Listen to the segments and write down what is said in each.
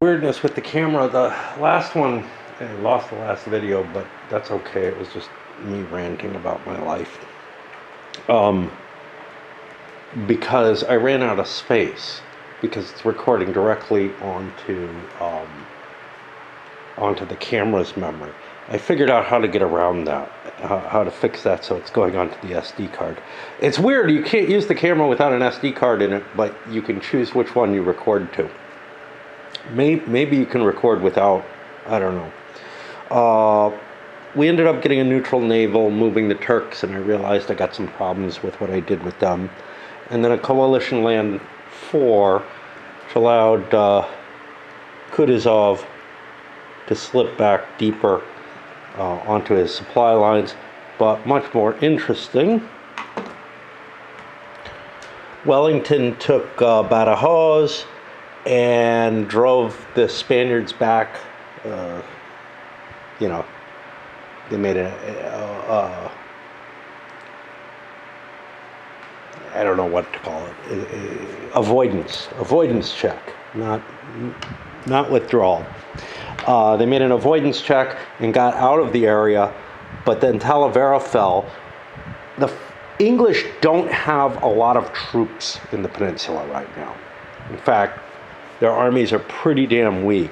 Weirdness with the camera. The last one, I lost the last video, but that's okay. It was just me ranting about my life. Um, because I ran out of space because it's recording directly onto the camera's memory. I figured out how to get around that, how to fix that so it's going onto the SD card. It's weird. You can't use the camera without an SD card in it, but you can choose which one you record to. Maybe you can record without, I don't know. We ended up getting a neutral naval, moving the Turks, and I realized I got some problems with what I did with them. And then a coalition land 4, which allowed Kutuzov to slip back deeper onto his supply lines. But much more interesting, Wellington took Badajoz and drove the Spaniards back. They made I don't know what to call it, avoidance check, not withdrawal. They made an avoidance check and got out of the area, but then Talavera fell. The English don't have a lot of troops in the peninsula right now. In fact, their armies are pretty damn weak.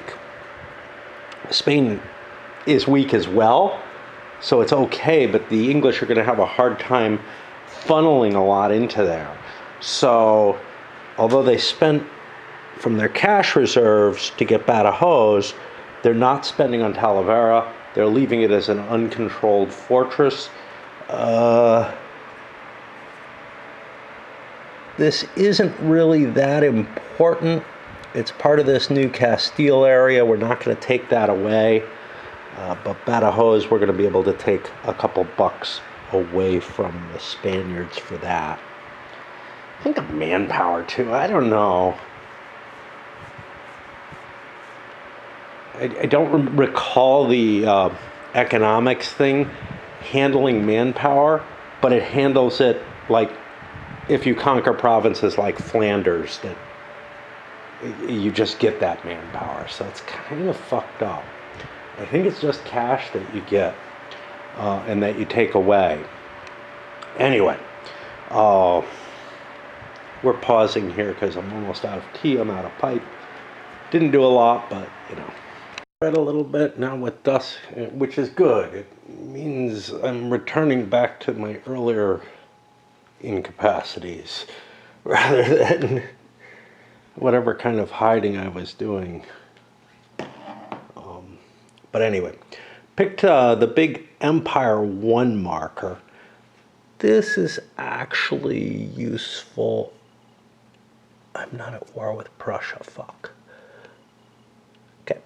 Spain is weak as well, so it's okay, but the English are going to have a hard time funneling a lot into there. So, although they spent from their cash reserves to get Badajoz, they're not spending on Talavera. They're leaving it as an uncontrolled fortress. This isn't really that important. It's part of this new Castile area. We're not going to take that away. But Badajoz, we're going to be able to take a couple bucks away from the Spaniards for that. I think of manpower, too. I don't know. I don't recall the economics thing handling manpower, but it handles it like if you conquer provinces like Flanders, that you just get that manpower. So it's kind of fucked up. I think it's just cash that you get and that you take away. Anyway, we're pausing here because I'm almost out of tea. I'm out of pipe. Didn't do a lot, but read a little bit now with dust, which is good. It means I'm returning back to my earlier incapacities rather than whatever kind of hiding I was doing. But anyway, picked the big Empire 1 marker. This is actually useful. I'm not at war with Prussia, fuck. Okay.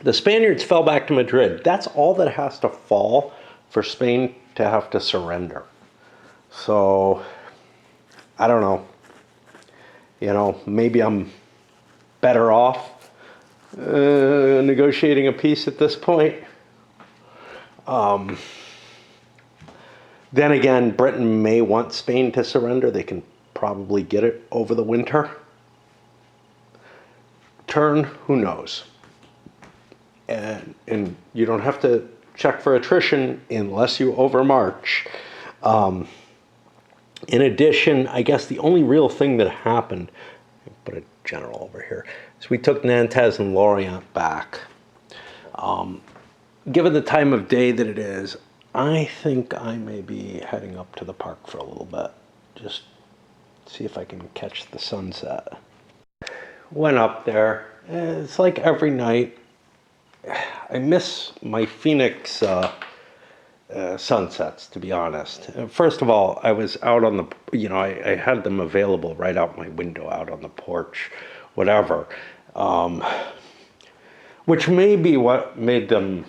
The Spaniards fell back to Madrid. That's all that has to fall for Spain to have to surrender. So, I don't know. Maybe I'm better off negotiating a peace at this point. Then again, Britain may want Spain to surrender. They can probably get it over the winter. Turn, who knows? And you don't have to check for attrition unless you overmarch. In addition, I guess the only real thing that happened, put a general over here, is we took Nantes and Lorient back. Given the time of day that it is, I think I may be heading up to the park for a little bit. Just see if I can catch the sunset. Went up there. It's like every night. I miss my Phoenix sunsets, to be honest. First of all, I was out on the, I had them available right out my window, out on the porch, whatever. Which may be what made them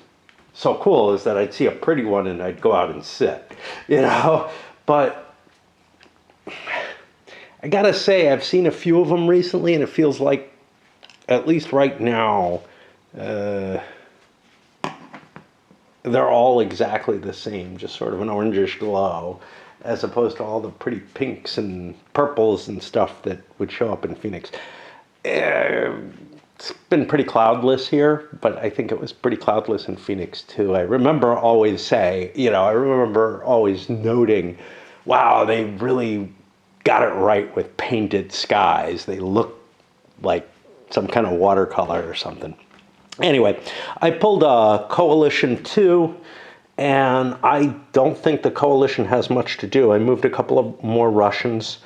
so cool, is that I'd see a pretty one and I'd go out and sit, But I gotta say, I've seen a few of them recently, and it feels like, at least right now, they're all exactly the same, just sort of an orangish glow, as opposed to all the pretty pinks and purples and stuff that would show up in Phoenix. It's been pretty cloudless here, but I think it was pretty cloudless in Phoenix too. I remember always I remember always noting, wow, they really got it right with painted skies. They look like some kind of watercolor or something. Anyway, I pulled a Coalition 2, and I don't think the Coalition has much to do. I moved a couple of more Russians.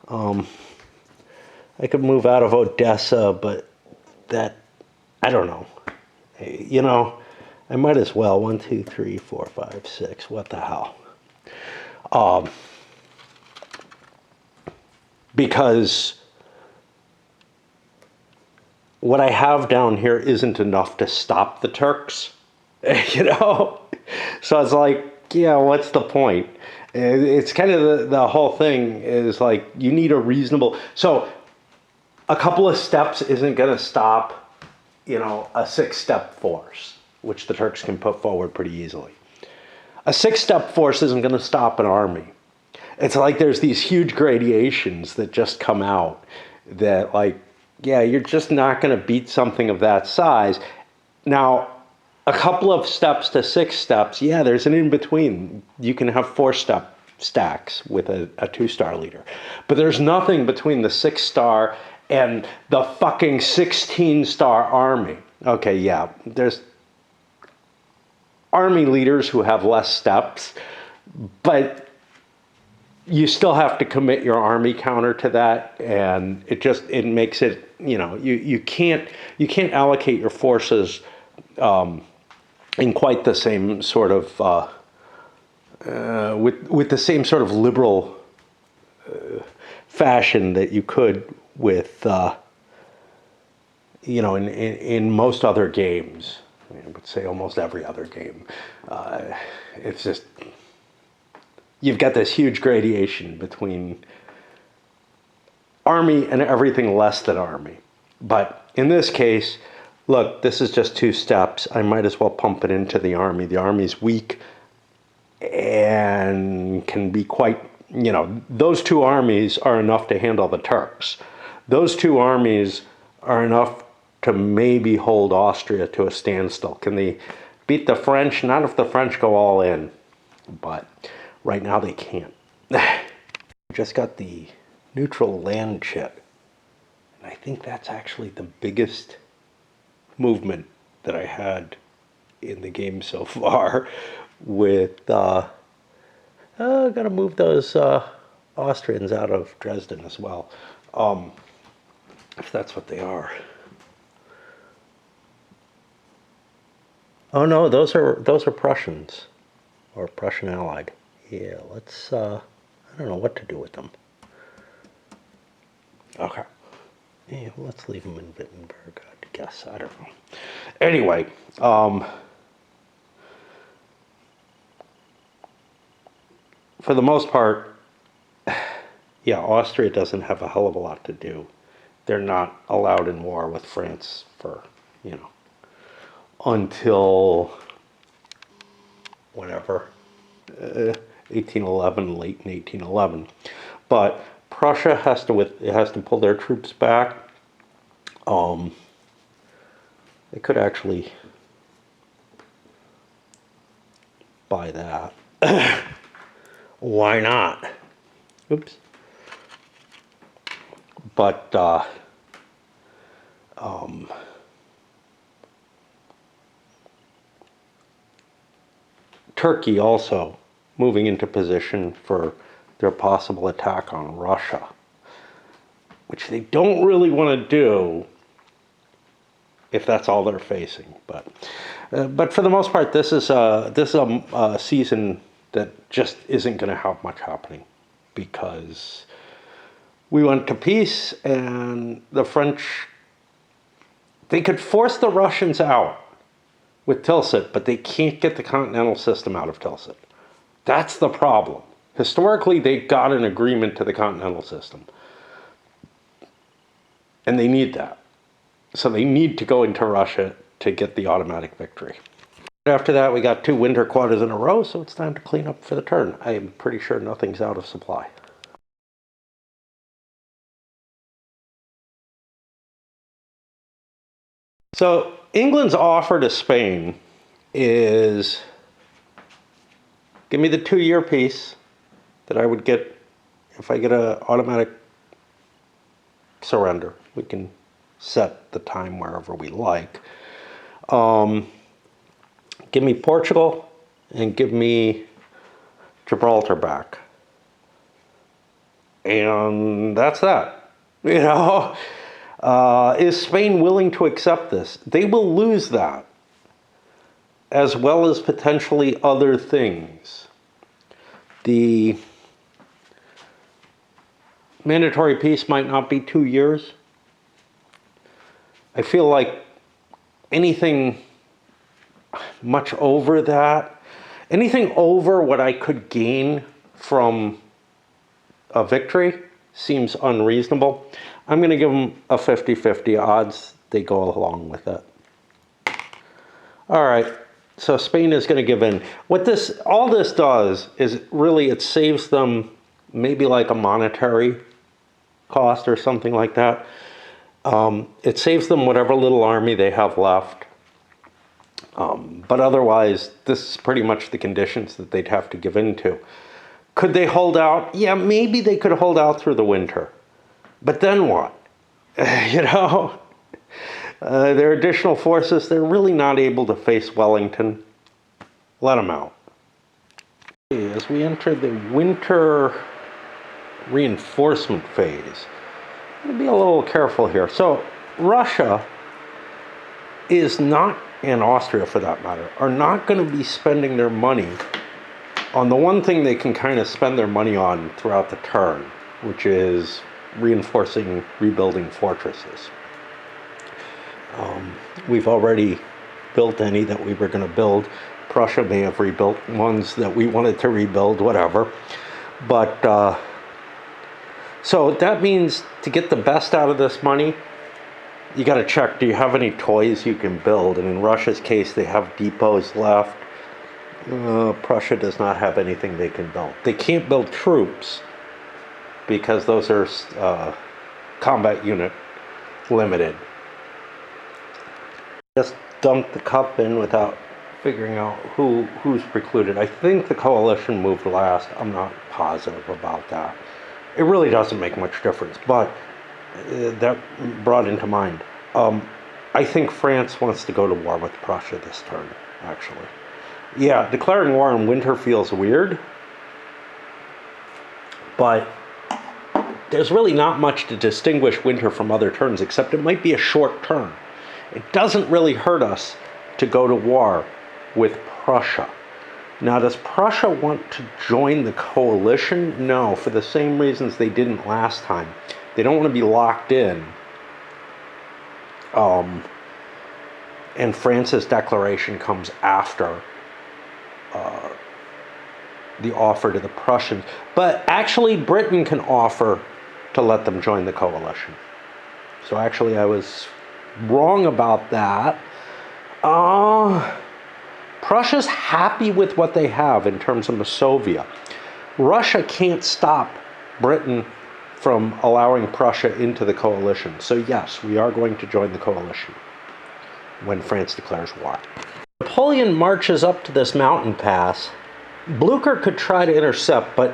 I could move out of Odessa, but that, I don't know. I might as well. 1, 2, 3, 4, 5, 6. What the hell? Because what I have down here isn't enough to stop the Turks, you know? So it's like, yeah, what's the point? It's kind of the whole thing is like, you need a reasonable, so a couple of steps isn't going to stop, a 6-step force, which the Turks can put forward pretty easily. A 6-step force isn't going to stop an army. It's like there's these huge gradations that just come out that, like, yeah, you're just not going to beat something of that size. Now, a couple of steps to 6 steps, yeah, there's an in-between. You can have 4-step stacks with a 2-star leader. But there's nothing between the 6-star and the fucking 16-star army. Okay, yeah, there's army leaders who have less steps, but you still have to commit your army counter to that, and it makes it, you can't allocate your forces in quite the same sort of with the same sort of liberal fashion that you could with in most other games. I would say almost every other game. It's just, you've got this huge gradation between army and everything less than army. But in this case, look, this is just 2 steps. I might as well pump it into the army. The army's weak and can be quite, those 2 armies are enough to handle the Turks. Those 2 armies are enough to maybe hold Austria to a standstill. Can they beat the French? Not if the French go all in, but right now they can't. Just got the neutral land chit, and I think that's actually the biggest movement that I had in the game so far with gotta move those Austrians out of Dresden as well, if that's what they are. Oh no, those are Prussians, or Prussian allied. Yeah, let's I don't know what to do with them. Okay. Yeah, let's leave them in Wittenberg, I guess. I don't know. Anyway, for the most part, yeah, Austria doesn't have a hell of a lot to do. They're not allowed in war with France for, until whenever, 1811, late in 1811. But Prussia has to pull their troops back. They could actually buy that. Why not? Oops. But Turkey also moving into position for their possible attack on Russia, which they don't really want to do if that's all they're facing. But for the most part, this is a season that just isn't going to have much happening, because we went to peace, and the French, they could force the Russians out with Tilsit, but they can't get the continental system out of Tilsit. That's the problem. Historically, they got an agreement to the continental system, and they need that. So they need to go into Russia to get the automatic victory. After that, we got 2 winter quarters in a row, so it's time to clean up for the turn. I am pretty sure nothing's out of supply. So England's offer to Spain is, give me the 2-year peace that I would get if I get an automatic surrender. We can set the time wherever we like. Give me Portugal and give me Gibraltar back. And that's that. You know, is Spain willing to accept this? They will lose that, as well as potentially other things. The mandatory peace might not be 2 years. I feel like anything much over that, anything over what I could gain from a victory seems unreasonable. I'm going to give them a 50-50 odds they go along with it. All right, so Spain is going to give in. What all this does is really it saves them maybe like a monetary cost or something like that. It saves them whatever little army they have left. But otherwise, this is pretty much the conditions that they'd have to give in to. Could they hold out? Yeah, maybe they could hold out through the winter. But then what? You know? Their additional forces, they're really not able to face Wellington. Let them out. As we enter the winter reinforcement phase, I'm going to be a little careful here. So Russia is not, and Austria for that matter, are not going to be spending their money on the one thing they can kind of spend their money on throughout the turn, which is reinforcing, rebuilding fortresses. We've already built any that we were going to build. Prussia may have rebuilt ones that we wanted to rebuild, whatever. But, so that means to get the best out of this money, you got to check, do you have any toys you can build? And in Russia's case, they have depots left. Prussia does not have anything they can build. They can't build troops because those are combat unit limited. Just dumped the cup in without figuring out who's precluded. I think the coalition moved last. I'm not positive about that. It really doesn't make much difference, but that brought into mind. I think France wants to go to war with Prussia this turn, actually. Yeah, declaring war in winter feels weird, but there's really not much to distinguish winter from other turns, except it might be a short turn. It doesn't really hurt us to go to war with Prussia. Now, does Prussia want to join the coalition? No, for the same reasons they didn't last time. They don't want to be locked in. And France's declaration comes after the offer to the Prussians. But actually, Britain can offer to let them join the coalition. So actually, I was wrong about that. Prussia's happy with what they have in terms of Masovia. Russia can't stop Britain from allowing Prussia into the coalition. So yes, we are going to join the coalition when France declares war. Napoleon marches up to this mountain pass. Blucher could try to intercept, but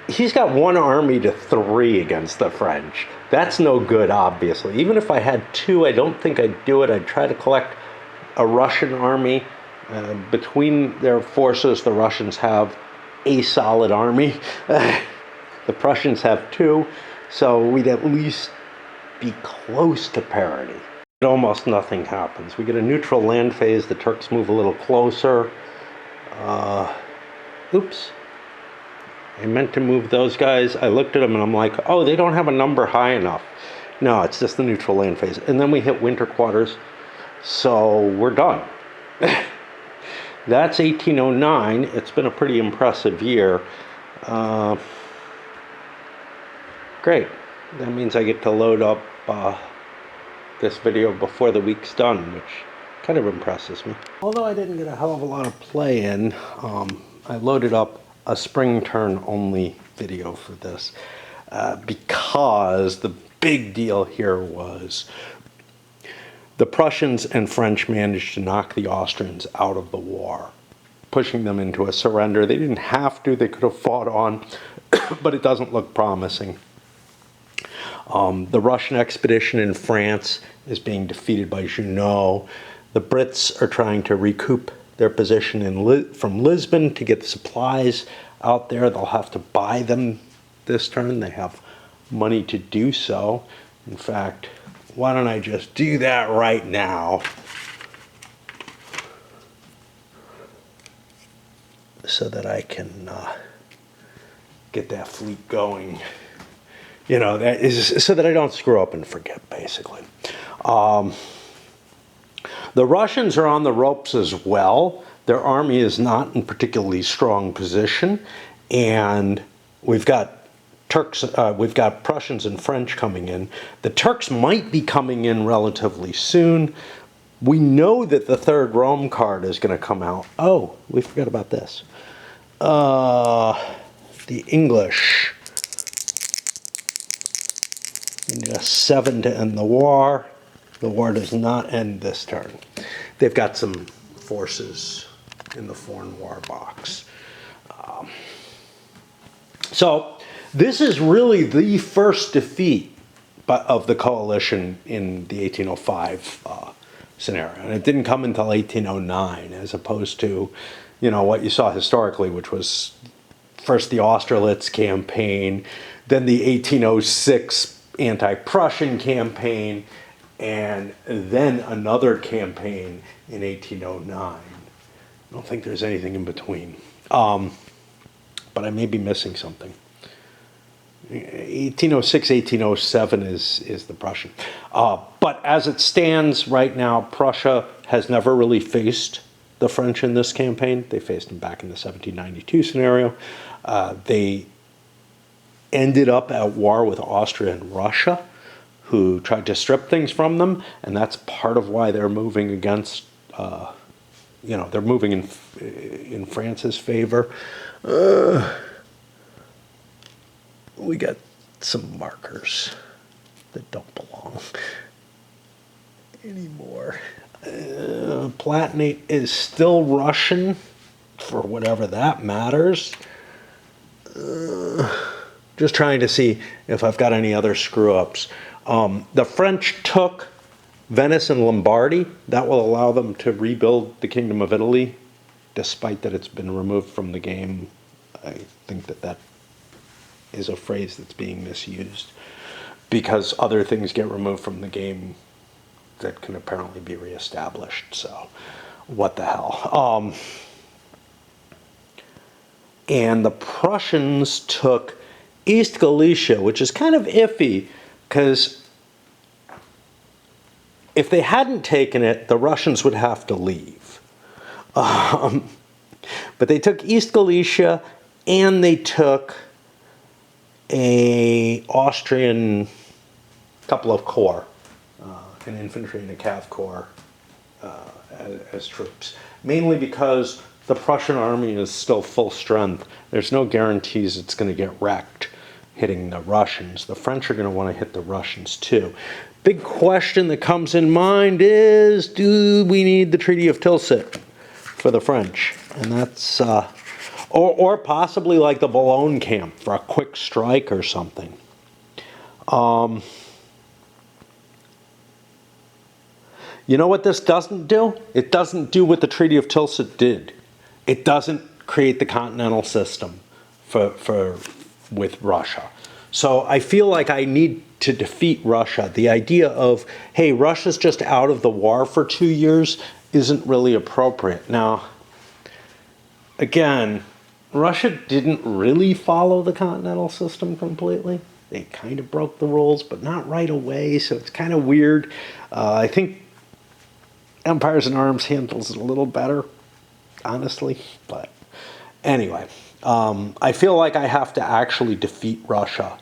he's got 1 army to 3 against the French. That's no good, obviously. Even if I had 2, I don't think I'd do it. I'd try to collect a Russian army. Between their forces, the Russians have a solid army. The Prussians have 2, so we'd at least be close to parity. But almost nothing happens. We get a neutral land phase. The Turks move a little closer. Oops. I meant to move those guys. I looked at them and I'm like, oh, they don't have a number high enough. No, it's just the neutral land phase. And then we hit winter quarters. So we're done. That's 1809. It's been a pretty impressive year. Great. That means I get to load up this video before the week's done, which kind of impresses me. Although I didn't get a hell of a lot of play in, I loaded up a spring turn only video for this because the big deal here was the Prussians and French managed to knock the Austrians out of the war, pushing them into a surrender. They didn't have to, they could have fought on, but it doesn't look promising. The Russian expedition in France is being defeated by Junot. The Brits are trying to recoup their position from Lisbon to get the supplies out there. They'll have to buy them this turn. They have money to do so. In fact, why don't I just do that right now? So that I can get that fleet going. You know, that is so that I don't screw up and forget, basically. The Russians are on the ropes as well. Their army is not in particularly strong position, and we've got Prussians and French coming in. The Turks might be coming in relatively soon. We know that the third Rome card is going to come out. Oh, we forgot about this. The English. We need a 7 to end the war. The war does not end this turn. They've got some forces in the foreign war box. So this is really the first defeat of the coalition in the 1805 scenario. And it didn't come until 1809, as opposed to, you know, what you saw historically, which was first the Austerlitz campaign, then the 1806 anti-Prussian campaign, and then another campaign in 1809. I don't think there's anything in between. But I may be missing something. 1806, 1807 is the Prussian. But as it stands right now, Prussia has never really faced the French in this campaign. They faced them back in the 1792 scenario. They ended up at war with Austria and Russia, who tried to strip things from them, and that's part of why they're moving against, they're moving in France's favor. We got some markers that don't belong anymore. Palatinate is still Russian, for whatever that matters. Just trying to see if I've got any other screw-ups. The French took Venice and Lombardy. That will allow them to rebuild the Kingdom of Italy, despite that it's been removed from the game. I think that is a phrase that's being misused, because other things get removed from the game that can apparently be reestablished. So, what the hell? And the Prussians took East Galicia, which is kind of iffy, because if they hadn't taken it, the Russians would have to leave. But they took East Galicia, and they took a Austrian couple of corps, an infantry and a cav corps as troops, mainly because the Prussian army is still full strength. There's no guarantees it's going to get wrecked hitting the Russians. The French are going to want to hit the Russians too. Big question that comes in mind is, do we need the Treaty of Tilsit for the French? And that's, or possibly like the Boulogne camp for a quick strike or something. You know what this doesn't do? It doesn't do what the Treaty of Tilsit did. It doesn't create the continental system with Russia. So I feel like I need to defeat Russia. The idea of, hey, Russia's just out of the war for 2 years isn't really appropriate. Now, again, Russia didn't really follow the continental system completely. They kind of broke the rules, but not right away, so it's kind of weird. I think Empires in Arms handles it a little better, honestly. But anyway, I feel like I have to actually defeat Russia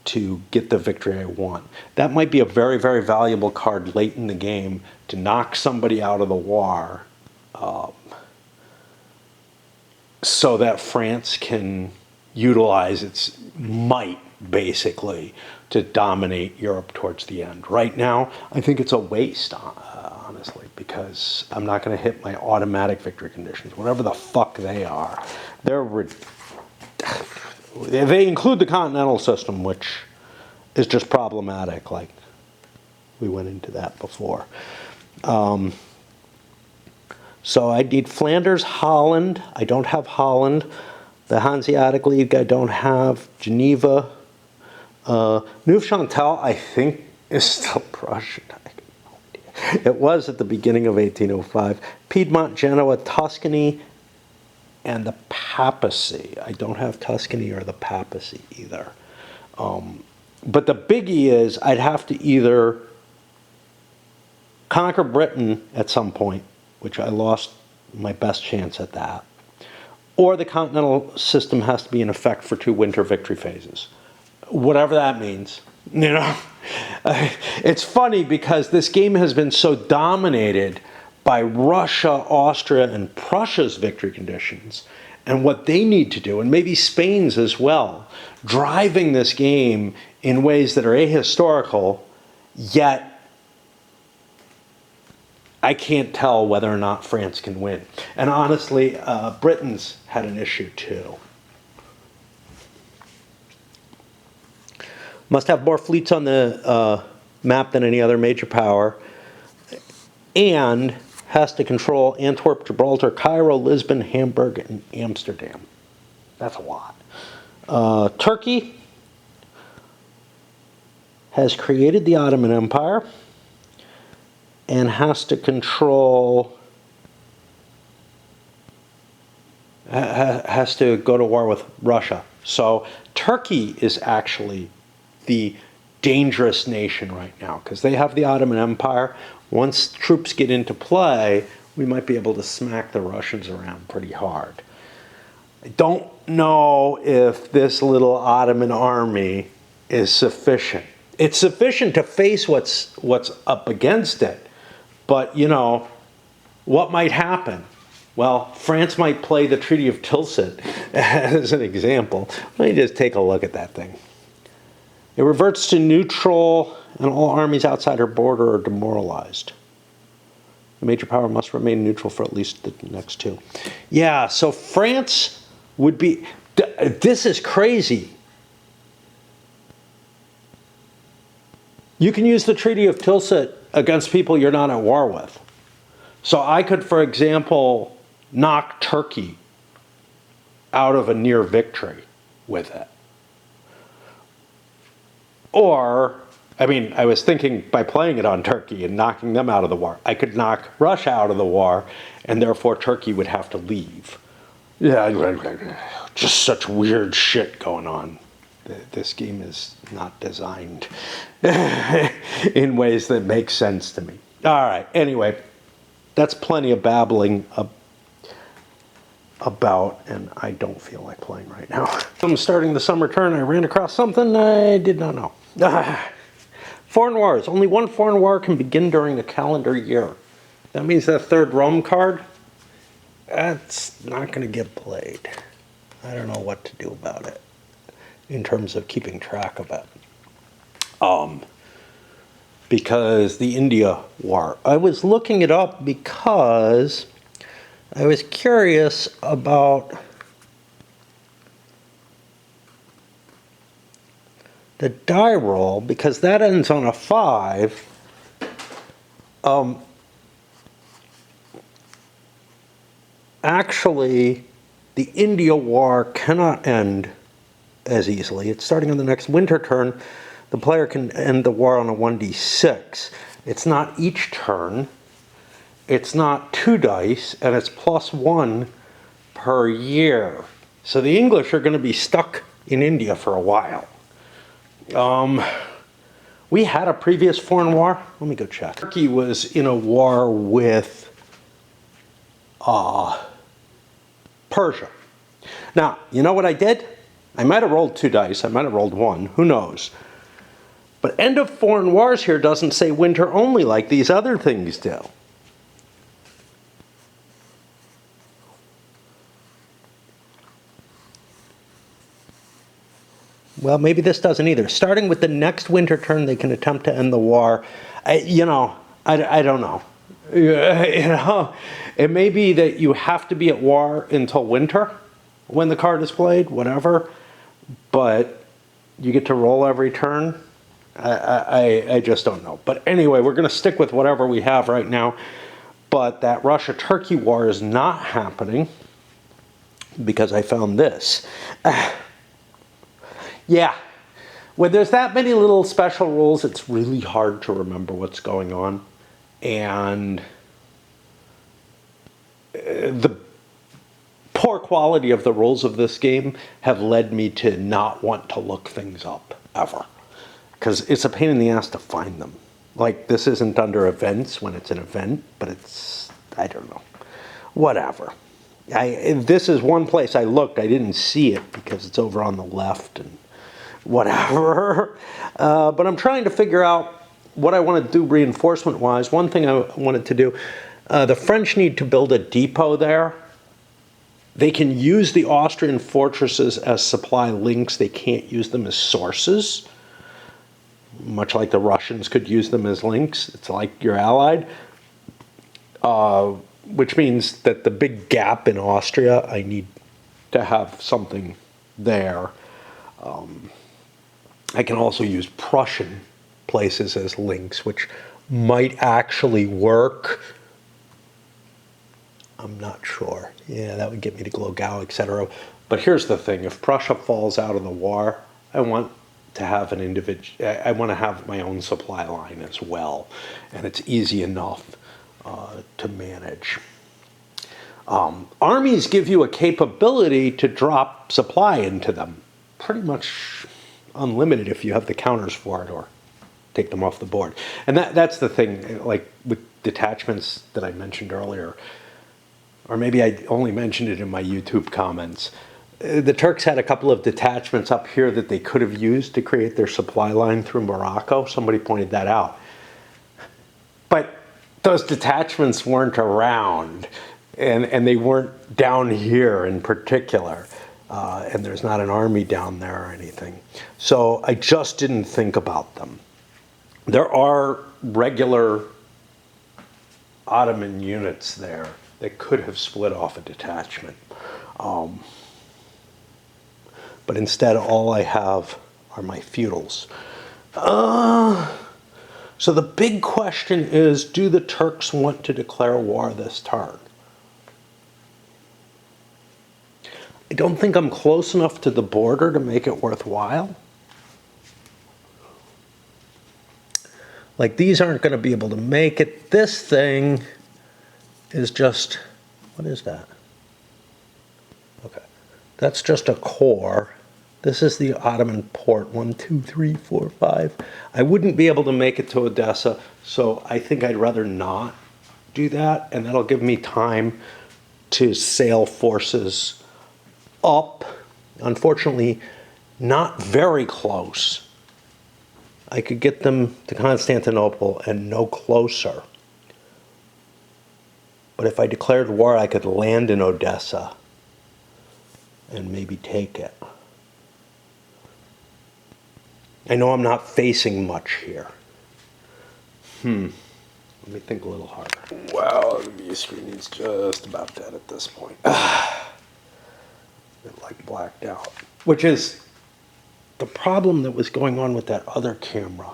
to get the victory I want. That might be a very, very valuable card late in the game to knock somebody out of the war, so that France can utilize its might basically, to dominate Europe towards the end. Right now, I think it's a waste, honestly, because I'm not going to hit my automatic victory conditions, whatever the fuck they are. They include the continental system, which is just problematic, like we went into that before. So I need Flanders, Holland. I don't have Holland. The Hanseatic League, I don't have. Geneva. Neufchâtel, I think, is still Prussian. I have no idea. It was at the beginning of 1805. Piedmont, Genoa, Tuscany, and the Papacy. I don't have Tuscany or the Papacy either. But the biggie is I'd have to either conquer Britain at some point, which I lost my best chance at that, or the continental system has to be in effect for 2 winter victory phases. Whatever that means, you know. It's funny because this game has been so dominated by Russia, Austria, and Prussia's victory conditions and what they need to do, and maybe Spain's as well, driving this game in ways that are ahistorical, yet I can't tell whether or not France can win. And honestly, Britain's had an issue too. Must have more fleets on the map than any other major power, and has to control Antwerp, Gibraltar, Cairo, Lisbon, Hamburg, and Amsterdam. That's a lot. Turkey has created the Ottoman Empire and has to control, has to go to war with Russia. So Turkey is actually the dangerous nation right now because they have the Ottoman Empire. Once troops get into play, we might be able to smack the Russians around pretty hard. I don't know if this little Ottoman army is sufficient. It's sufficient to face what's up against it. But, you know, what might happen? Well, France might play the Treaty of Tilsit as an example. Let me just take a look at that thing. It reverts to neutral, and all armies outside her border are demoralized. The major power must remain neutral for at least the next 2. Yeah, so France would be... This is crazy. You can use the Treaty of Tilsit against people you're not at war with. So I could, for example, knock Turkey out of a near victory with it. Or, I mean, I was thinking by playing it on Turkey and knocking them out of the war, I could knock Russia out of the war, and therefore Turkey would have to leave. Yeah, just such weird shit going on. This game is not designed in ways that make sense to me. All right, anyway, that's plenty of babbling about, and I don't feel like playing right now. I'm starting the summer turn. I ran across something I did not know. Foreign wars. Only one foreign war can begin during the calendar year. That means that third Rome card, that's not going to get played. I don't know what to do about it in terms of keeping track of it. Because the India War. I was looking it up because I was curious about the die roll, because that ends on a 5. Actually, the India War cannot end as easily. It's starting on the next winter turn. The player can end the war on a 1d6. It's not each turn. It's not 2 dice, and it's +1 per year. So the English are going to be stuck in India for a while. We had a previous foreign war. Let me go check. Turkey was in a war with Persia. Now, you know what I did? I might have rolled 2 dice. I might have rolled 1. Who knows? But end of foreign wars here doesn't say winter only like these other things do. well, maybe this doesn't either. Starting with the next winter turn, they can attempt to end the war. I don't know. It may be that you have to be at war until winter when the card is played, whatever. But you get to roll every turn. I just don't know. But anyway, we're going to stick with whatever we have right now. But that Russia-Turkey war is not happening because I found this. Yeah, when there's that many little special rules, it's really hard to remember what's going on. And the poor quality of the rules of this game have led me to not want to look things up, ever. Because it's a pain in the ass to find them. Like, this isn't under events when it's an event, but it's, I don't know, whatever. This is one place I looked, I didn't see it because it's over on the left and whatever. But I'm trying to figure out what I want to do reinforcement-wise. One thing I wanted to do, the French need to build a depot there. They can use the Austrian fortresses as supply links. They can't use them as sources, much like the Russians could use them as links. It's like you're allied, which means that the big gap in Austria, I need to have something there. I can also use Prussian places as links, which might actually work. I'm not sure. Yeah, that would get me to Glogau, etc. But here's the thing: if Prussia falls out of the war, I want to have an individual. I want to have my own supply line as well, and it's easy enough to manage. Armies give you a capability to drop supply into them, pretty much unlimited if you have the counters for it or take them off the board. And that's the thing, like with detachments that I mentioned earlier, or maybe I only mentioned it in my YouTube comments. The Turks had a couple of detachments up here that they could have used to create their supply line through Morocco. Somebody pointed that out. But those detachments weren't around, and they weren't down here in particular. And there's not an army down there or anything. So I just didn't think about them. There are regular Ottoman units there that could have split off a detachment. But instead, all I have are my feudals. So the big question is, do the Turks want to declare war this turn? I don't think I'm close enough to the border to make it worthwhile. Like, these aren't going to be able to make it. This thing is just, what is that? Okay, that's just a core. This is the Ottoman port, 1, 2, 3, 4, 5. I wouldn't be able to make it to Odessa, so I think I'd rather not do that, and that'll give me time to sail forces up. Unfortunately, not very close. I could get them to Constantinople and no closer. But if I declared war, I could land in Odessa and maybe take it. I know I'm not facing much here. Let me think a little harder. Wow, the view screen is just about dead at this point. It like blacked out. Which is the problem that was going on with that other camera,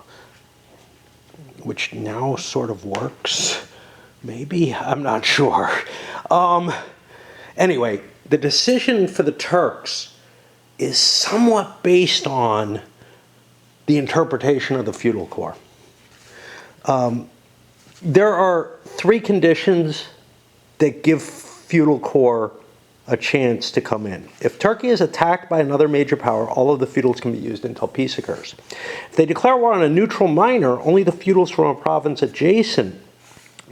which now sort of works. Maybe, I'm not sure. Anyway, the decision for the Turks is somewhat based on the interpretation of the feudal core. There are 3 conditions that give feudal core a chance to come in. If Turkey is attacked by another major power, all of the feudals can be used until peace occurs. If they declare war on a neutral minor, only the feudals from a province adjacent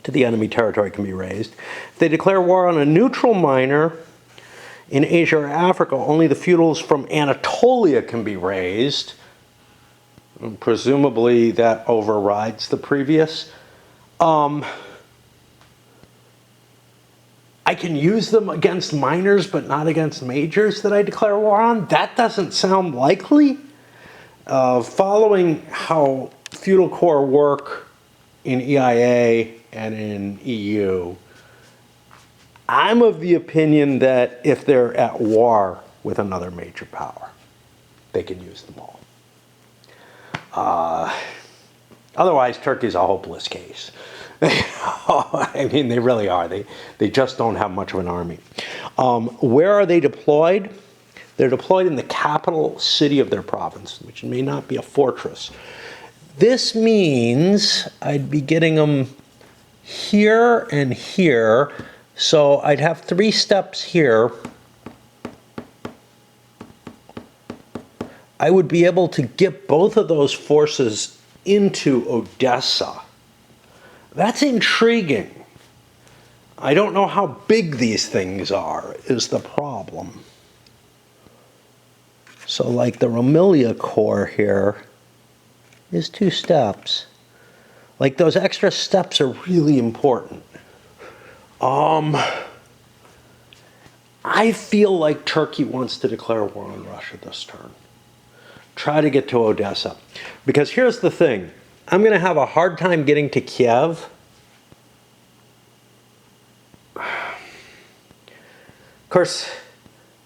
to the enemy territory can be raised. If they declare war on a neutral minor in Asia or Africa, only the feudals from Anatolia can be raised. And presumably that overrides the previous. I can use them against minors, but not against majors that I declare war on. That doesn't sound likely. following how feudal core work in EIA and in EU, I'm of the opinion that if they're at war with another major power, they can use them all. Otherwise, Turkey's a hopeless case. I mean, they really are. They just don't have much of an army. Where are they deployed? They're deployed in the capital city of their province, which may not be a fortress. This means I'd be getting them here and here. So I'd have 3 steps here. I would be able to get both of those forces into Odessa. That's intriguing. I don't know how big these things are, is the problem. So like the Rumelia Corps here is 2 steps. Like those extra steps are really important. I feel like Turkey wants to declare war on Russia this turn. Try to get to Odessa. Because here's the thing. I'm going to have a hard time getting to Kiev. Of course,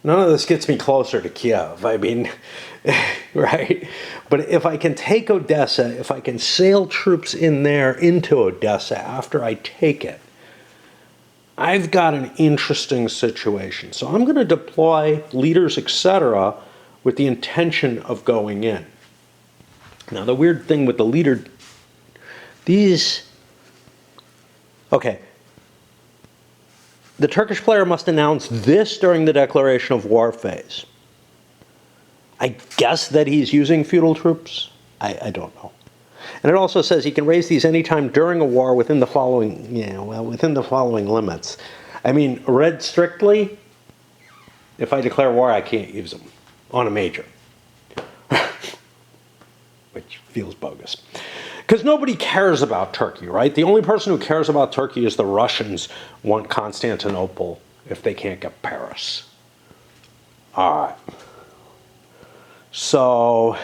none of this gets me closer to Kiev. I mean, right? But if I can take Odessa, if I can sail troops in there into Odessa after I take it, I've got an interesting situation. So I'm going to deploy leaders, etc., with the intention of going in. Now, the weird thing with the leader, okay. The Turkish player must announce this during the declaration of war phase. I guess that he's using feudal troops. I don't know. And it also says he can raise these anytime during a war within the following, within the following limits. I mean, read strictly, if I declare war, I can't use them on a major. Which feels bogus. Because nobody cares about Turkey, right? The only person who cares about Turkey is the Russians want Constantinople if they can't get Paris. All right. So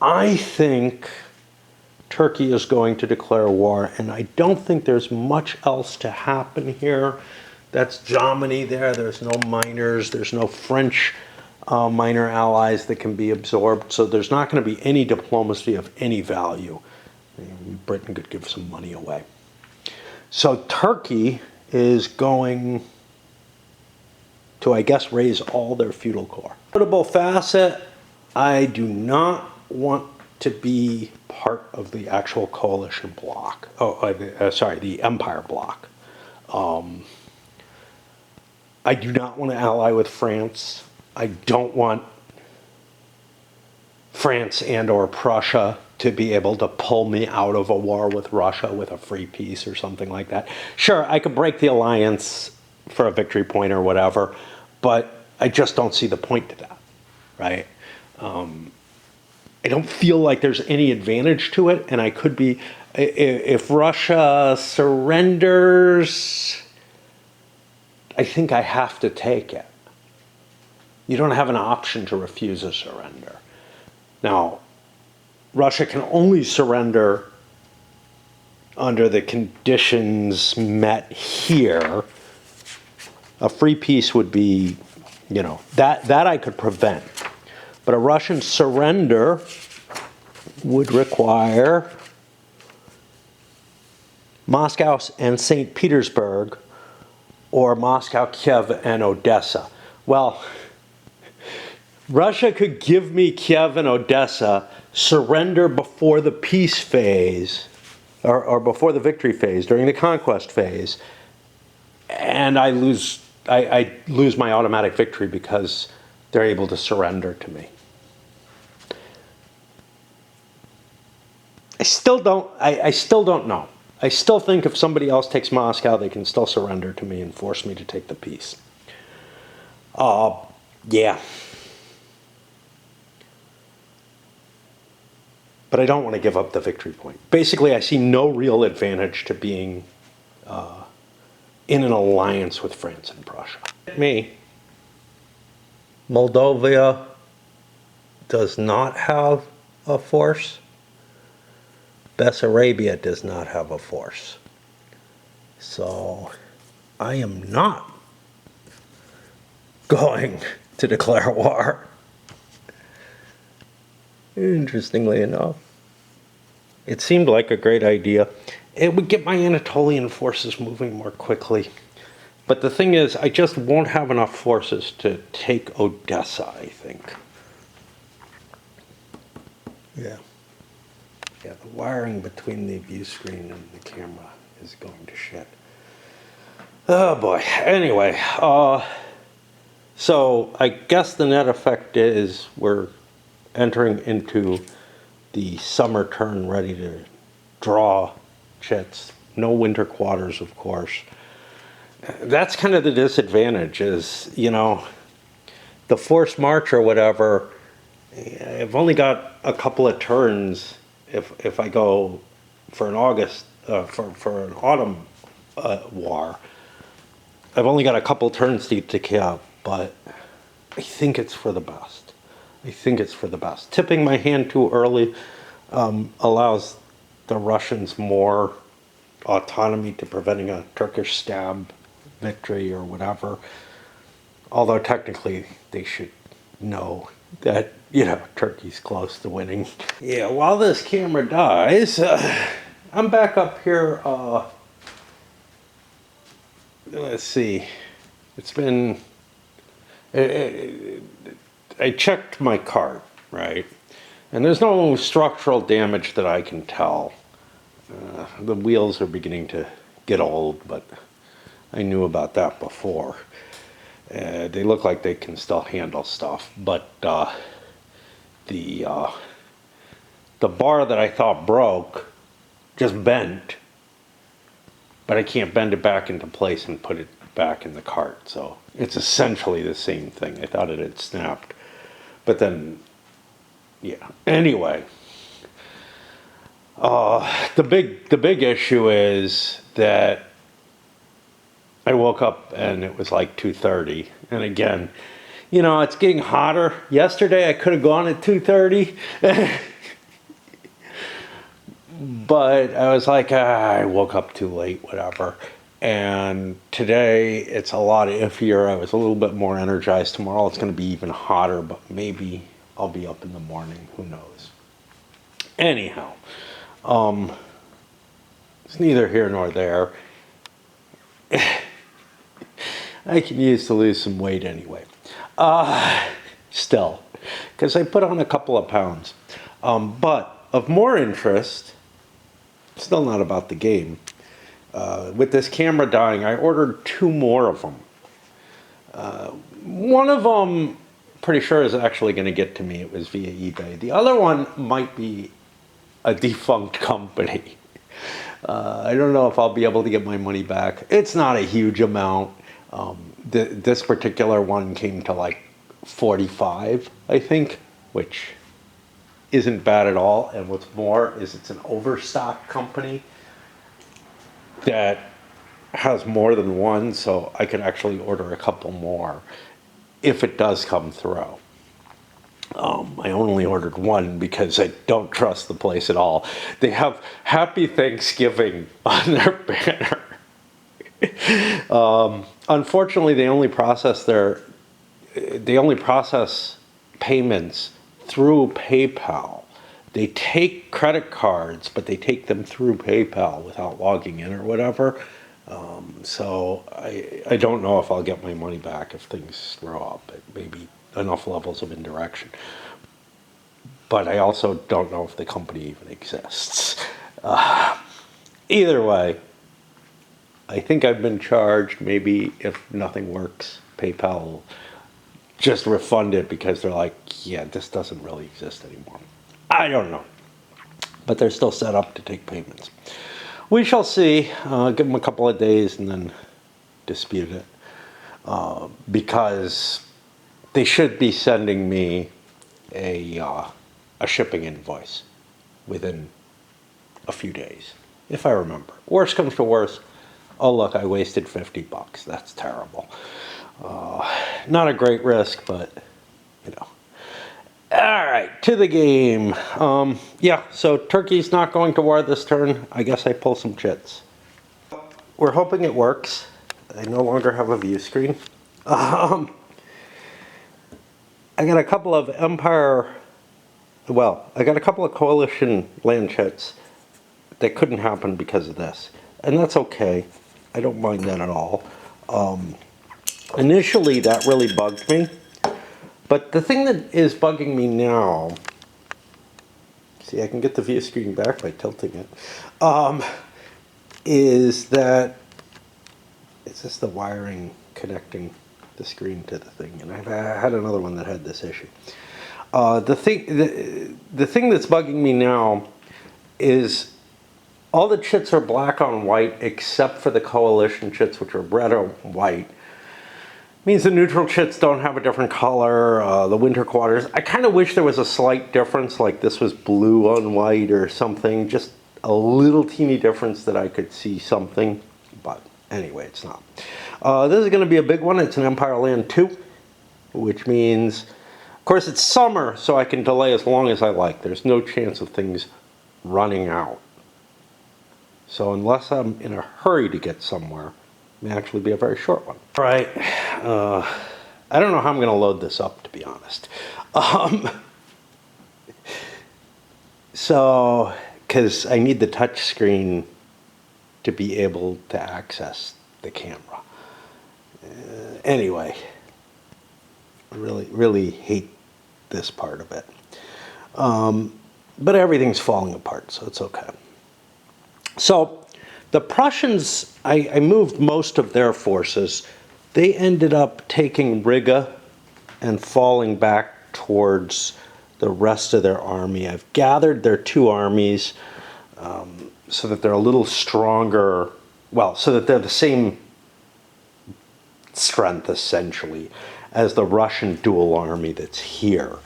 I think Turkey is going to declare war, and I don't think there's much else to happen here. That's Germany there. There's no minors. There's no French minor allies that can be absorbed. So there's not going to be any diplomacy of any value. Britain could give some money away. So Turkey is going to, I guess, raise all their feudal core. Notable facet, I do not want to be part of the actual coalition bloc. The empire bloc. I do not want to ally with France. I don't want France and or Prussia to be able to pull me out of a war with Russia with a free peace or something like that. Sure, I could break the alliance for a victory point or whatever, but I just don't see the point to that, right? I don't feel like there's any advantage to it, and I could be, if Russia surrenders, I think I have to take it. You don't have an option to refuse a surrender. Now, Russia can only surrender under the conditions met here. A free peace would be, that I could prevent. But a Russian surrender would require Moscow and St. Petersburg, or Moscow, Kiev, and Odessa. Well, Russia could give me Kiev and Odessa, surrender before the peace phase, or before the victory phase, during the conquest phase, and I lose my automatic victory because they're able to surrender to me. I still don't know. I still think if somebody else takes Moscow, they can still surrender to me and force me to take the peace. Yeah. But I don't want to give up the victory point. Basically, I see no real advantage to being in an alliance with France and Prussia. Me, Moldova, does not have a force. Bessarabia does not have a force. So I am not going to declare war. Interestingly enough, it seemed like a great idea. It would get my Anatolian forces moving more quickly. But the thing is, I just won't have enough forces to take Odessa, I think. Yeah. Yeah, the wiring between the view screen and the camera is going to shit. Oh boy. Anyway, so I guess the net effect is we're entering into the summer turn, ready to draw chits. No winter quarters, of course. That's kind of the disadvantage is, the forced march or whatever, I've only got a couple of turns if I go for an for an autumn war. I've only got a couple turns to Kiev, but I think it's for the best. I think it's for the best. Tipping my hand too early allows the Russians more autonomy to preventing a Turkish stab victory or whatever. Although technically they should know that, Turkey's close to winning. Yeah, while this camera dies, I'm back up here. Let's see. It's been. I checked my cart, right? And there's no structural damage that I can tell. The wheels are beginning to get old, but I knew about that before. They look like they can still handle stuff, but the bar that I thought broke just bent, but I can't bend it back into place and put it back in the cart. So it's essentially the same thing. I thought it had snapped, but then, yeah. Anyway, the big issue is that I woke up and it was like 2:30, and again, it's getting hotter. Yesterday I could have gone at 2:30, but I was like, I woke up too late, whatever. And today it's a lot iffier. I was a little bit more energized. Tomorrow it's going to be even hotter, but maybe I'll be up in the morning. Who knows? Anyhow, it's neither here nor there. I can use to lose some weight anyway. Still, because I put on a couple of pounds. But of more interest, still not about the game. With this camera dying, I ordered 2 more of them. One of them, pretty sure, is actually going to get to me. It was via eBay. The other one might be a defunct company. I don't know if I'll be able to get my money back. It's not a huge amount. This particular one came to like 45, I think, which isn't bad at all. And what's more is it's an overstock company that has more than one, so I can actually order a couple more if it does come through. I only ordered one because I don't trust the place at all. They have Happy Thanksgiving on their banner. Unfortunately, they only process payments through PayPal. They take credit cards, but they take them through PayPal without logging in or whatever. So I don't know if I'll get my money back if things throw up. It may be enough levels of indirection. But I also don't know if the company even exists. Either way, I think I've been charged. Maybe if nothing works, PayPal will just refund it because they're like, yeah, this doesn't really exist anymore. I don't know. But they're still set up to take payments. We shall see. Give them a couple of days and then dispute it. Because they should be sending me a shipping invoice within a few days, if I remember. Worst comes to worst, oh look, I wasted $50. That's terrible. Not a great risk, but right, to the game. Yeah, so Turkey's not going to war this turn. I guess I pull some chits. We're hoping it works. I no longer have a view screen. I got a couple of Empire, well, I got a couple of coalition land chits that couldn't happen because of this. And that's okay. I don't mind that at all. Initially, that really bugged me. But the thing that is bugging me now, see, I can get the view screen back by tilting it, is that it's just the wiring connecting the screen to the thing. And I've had another one that had this issue. The thing that's bugging me now is all the chits are black on white except for the coalition chits, which are red on white. Means the neutral chits don't have a different color, the winter quarters. I kind of wish there was a slight difference, like this was blue on white or something, just a little teeny difference that I could see something, but anyway, it's not. This is going to be a big one. It's an Empire Land 2, which means, of course, it's summer, so I can delay as long as I like. There's no chance of things running out. So unless I'm in a hurry to get somewhere, may actually be a very short one. All right, I don't know how I'm going to load this up, to be honest. So, because I need the touch screen to be able to access the camera. Anyway, I really hate this part of it. But everything's falling apart, so it's okay. So, the Prussians, I moved most of their forces. They ended up taking Riga and falling back towards the rest of their army. I've gathered their two armies so that they're a little stronger, well, so that they're the same strength, essentially, as the Russian dual army that's here.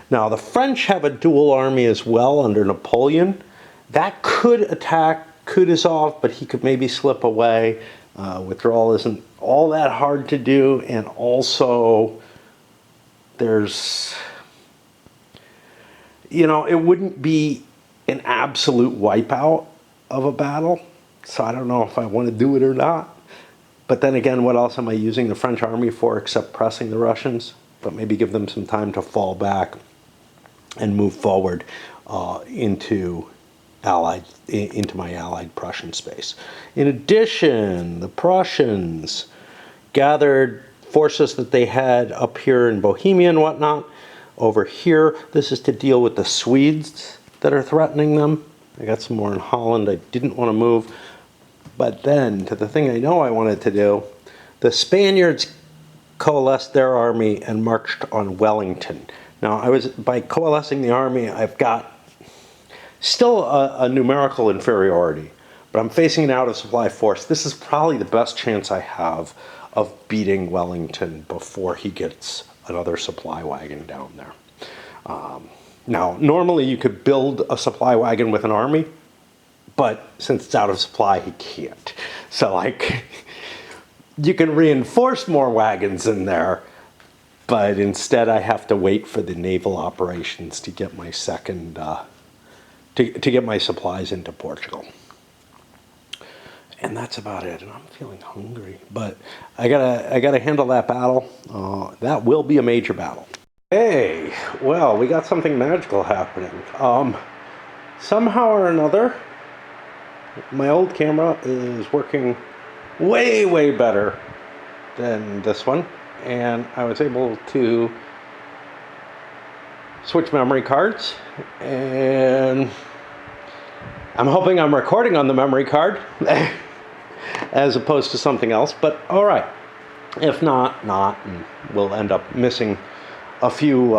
Now, the French have a dual army as well under Napoleon. That could attack Kutuzov, but he could maybe slip away. Withdrawal isn't all that hard to do, and also there's, you know, it wouldn't be an absolute wipeout of a battle, so I don't know if I want to do it or not. But then again, what else am I using the French army for except pressing the Russians? But maybe give them some time to fall back and move forward into my allied Prussian space. In addition, the Prussians gathered forces that they had up here in Bohemia and whatnot over here. This is to deal with the Swedes that are threatening them. I got some more in Holland. I didn't want to move. But then, to the thing I know I wanted to do, the Spaniards coalesced their army and marched on Wellington. Now, by coalescing the army, I've got still a numerical inferiority, but I'm facing an out-of-supply force. This is probably the best chance I have of beating Wellington before he gets another supply wagon down there. Now, normally you could build a supply wagon with an army, but since it's out of supply, he can't. So, like, you can reinforce more wagons in there, but instead I have to wait for the naval operations to get my second to get my supplies into Portugal. And that's about it. And I'm feeling hungry, but I gotta handle that battle. That will be a major battle. Hey, well, we got something magical happening. Somehow or another, my old camera is working way better than this one, and I was able to switch memory cards, and I'm hoping I'm recording on the memory card as opposed to something else, but all right. If not, and we'll end up missing a few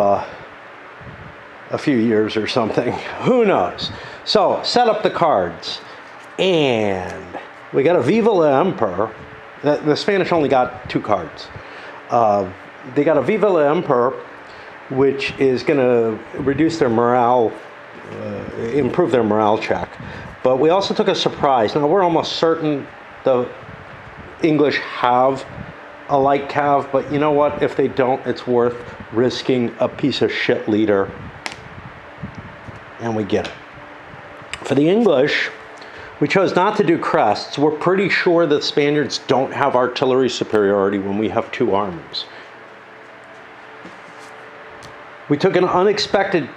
years or something. Who knows? So, set up the cards, and we got a Viva la Emperor. The Spanish only got 2 cards. They got a Viva la Emperor, which is going to reduce their morale, improve their morale check. But we also took a surprise. Now, we're almost certain the English have a light cav, but you know what? If they don't, it's worth risking a piece of shit leader. And we get it. For the English, we chose not to do crests. We're pretty sure that Spaniards don't have artillery superiority when we have 2 armies. We took an unexpected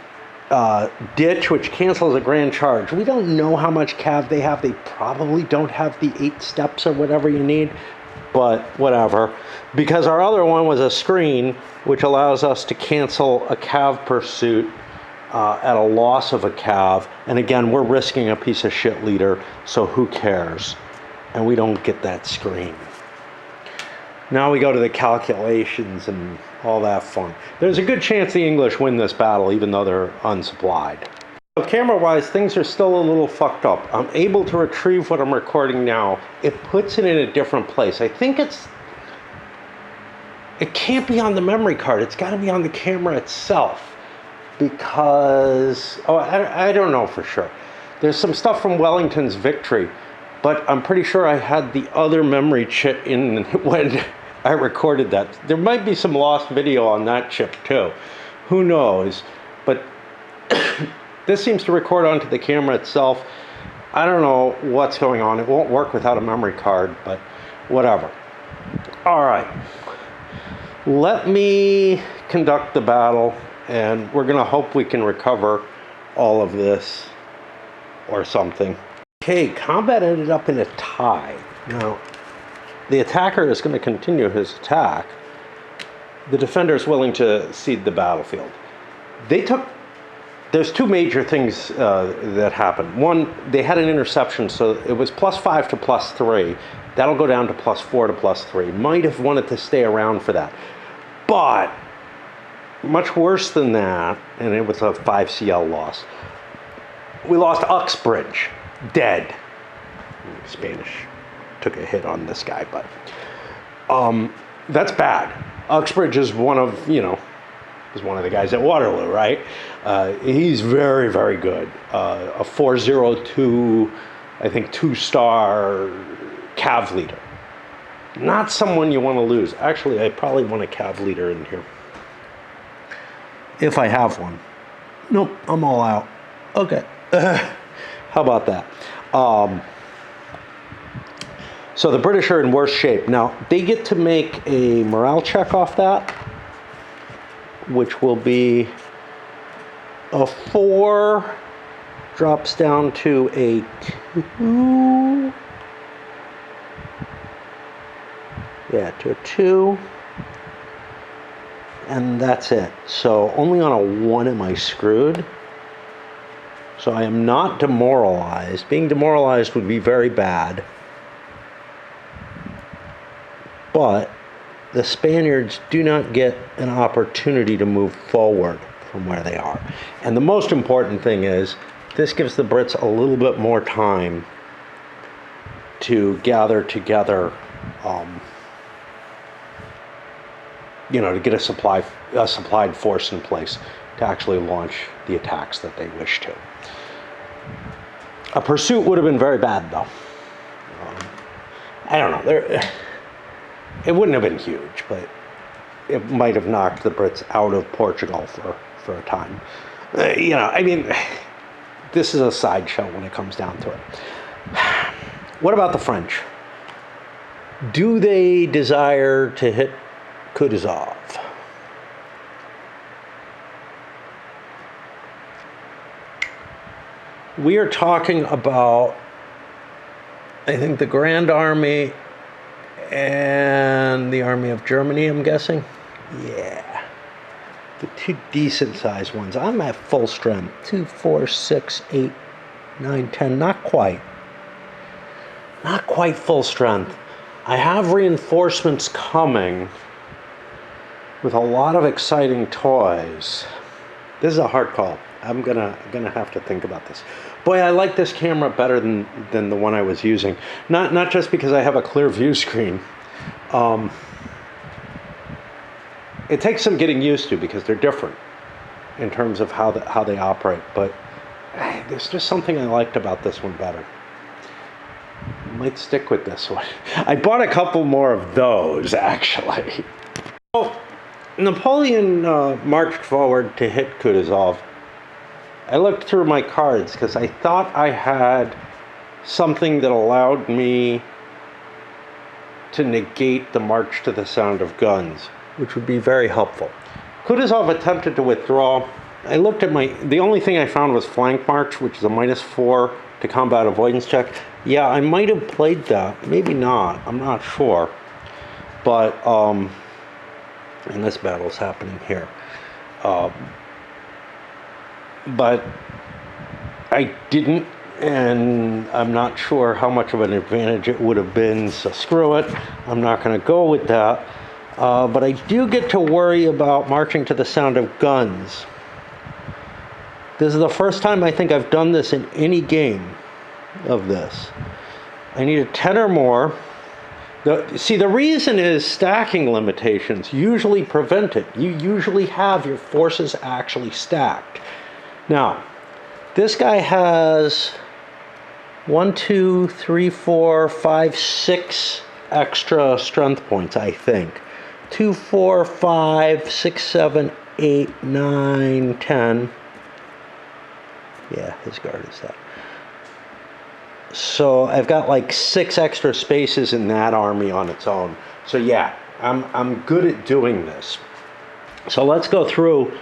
ditch, which cancels a grand charge. We don't know how much cav they have. They probably don't have the 8 steps or whatever you need, but whatever. Because our other one was a screen, which allows us to cancel a cav pursuit at a loss of a cav. And again, we're risking a piece of shit leader, so who cares? And we don't get that screen. Now we go to the calculations and all that fun. There's a good chance the English win this battle, even though they're unsupplied. So camera-wise, things are still a little fucked up. I'm able to retrieve what I'm recording now. It puts it in a different place. I think it can't be on the memory card. It's got to be on the camera itself. Because, I don't know for sure. There's some stuff from Wellington's victory, but I'm pretty sure I had the other memory chip in when I recorded that. There might be some lost video on that chip too. Who knows? But this seems to record onto the camera itself. I don't know what's going on. It won't work without a memory card, but whatever. All right. Let me conduct the battle, and we're going to hope we can recover all of this or something. Okay, combat ended up in a tie. Now, the attacker is going to continue his attack. The defender is willing to cede the battlefield. There's 2 major things that happened. One, they had an interception, so it was +5 to +3. That'll go down to +4 to +3. Might have wanted to stay around for that. But much worse than that, and it was a 5 CL loss. We lost Uxbridge, dead. Spanish took a hit on this guy, but that's bad. Uxbridge is one of the guys at Waterloo, right? He's very, very good. A 402, I think 2-star cav leader. Not someone you want to lose. Actually, I probably want a cav leader in here. If I have one. Nope, I'm all out. Okay. How about that? So the British are in worse shape. Now, they get to make a morale check off that, which will be a 4, drops down to a 2. Yeah, to a 2. And that's it. So only on a 1 am I screwed. So I am not demoralized. Being demoralized would be very bad. But the Spaniards do not get an opportunity to move forward from where they are. And the most important thing is, this gives the Brits a little bit more time to gather together, to get a supplied force in place to actually launch the attacks that they wish to. A pursuit would have been very bad, though. I don't know. It wouldn't have been huge, but it might have knocked the Brits out of Portugal for a time. This is a sideshow when it comes down to it. What about the French? Do they desire to hit Kutuzov? We are talking about, I think, the Grand Army and the Army of Germany, I'm guessing. Yeah. The 2 decent sized ones. I'm at full strength. 2, 4, 6, 8, 9, 10. Not quite. Not quite full strength. I have reinforcements coming with a lot of exciting toys. This is a hard call. I'm gonna have to think about this. Boy, I like this camera better than the one I was using. Not just because I have a clear view screen. It takes some getting used to because they're different in terms of how they operate. But there's just something I liked about this one better. might stick with this one. I bought a couple more of those, actually. So, Napoleon marched forward to hit Kutuzov. I looked through my cards because I thought I had something that allowed me to negate the march to the sound of guns, which would be very helpful. Kutuzov attempted to withdraw. I looked at the only thing I found was flank march, which is a -4 to combat avoidance check. Yeah, I might have played that, maybe not, I'm not sure. But, and this battle's happening here. But I didn't, and I'm not sure how much of an advantage it would have been, so screw it. I'm not going to go with that. But I do get to worry about marching to the sound of guns. This is the first time I think I've done this in any game of this. I need a 10 or more. See, the reason is stacking limitations usually prevent it. You usually have your forces actually stacked. Now, this guy has 1, 2, 3, 4, 5, 6 extra strength points, I think. 2, 4, 5, 6, 7, 8, 9, 10. Yeah, his guard is that. So I've got like 6 extra spaces in that army on its own. So yeah, I'm good at doing this. So let's go through.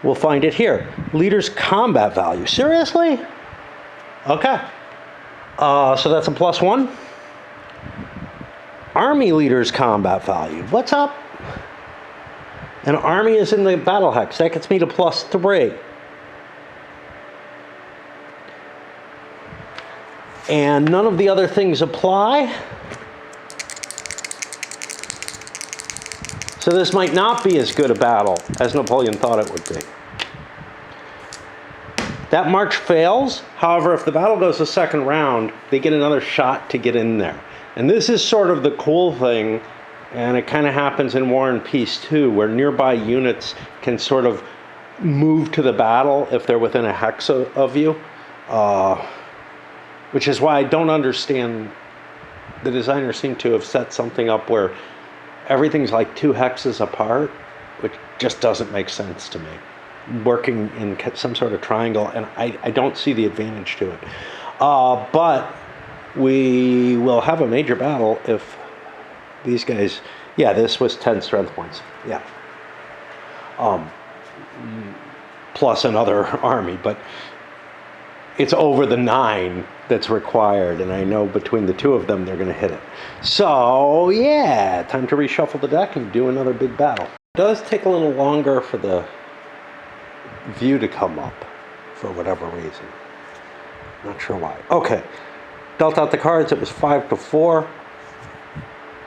We'll find it here. Leader's combat value. Seriously? Okay. So that's a +1. Army leader's combat value. What's up? An army is in the battle hex. That gets me to +3. And none of the other things apply. So this might not be as good a battle as Napoleon thought it would be. That march fails. However, if the battle goes the second round, they get another shot to get in there. And this is sort of the cool thing, and it kind of happens in War and Peace too, where nearby units can sort of move to the battle if they're within a hex of you. Which is why I don't understand, the designers seem to have set something up where everything's like 2 hexes apart, which just doesn't make sense to me. Working in some sort of triangle, and I don't see the advantage to it. But we will have a major battle if these guys, yeah, this was 10 strength points, yeah. Plus another army, but it's over the 9 that's required, and I know between the 2 of them they're going to hit it. So yeah, time to reshuffle the deck and do another big battle. It does take a little longer for the view to come up for whatever reason. Not sure why. Okay, dealt out the cards. It was 5 to 4.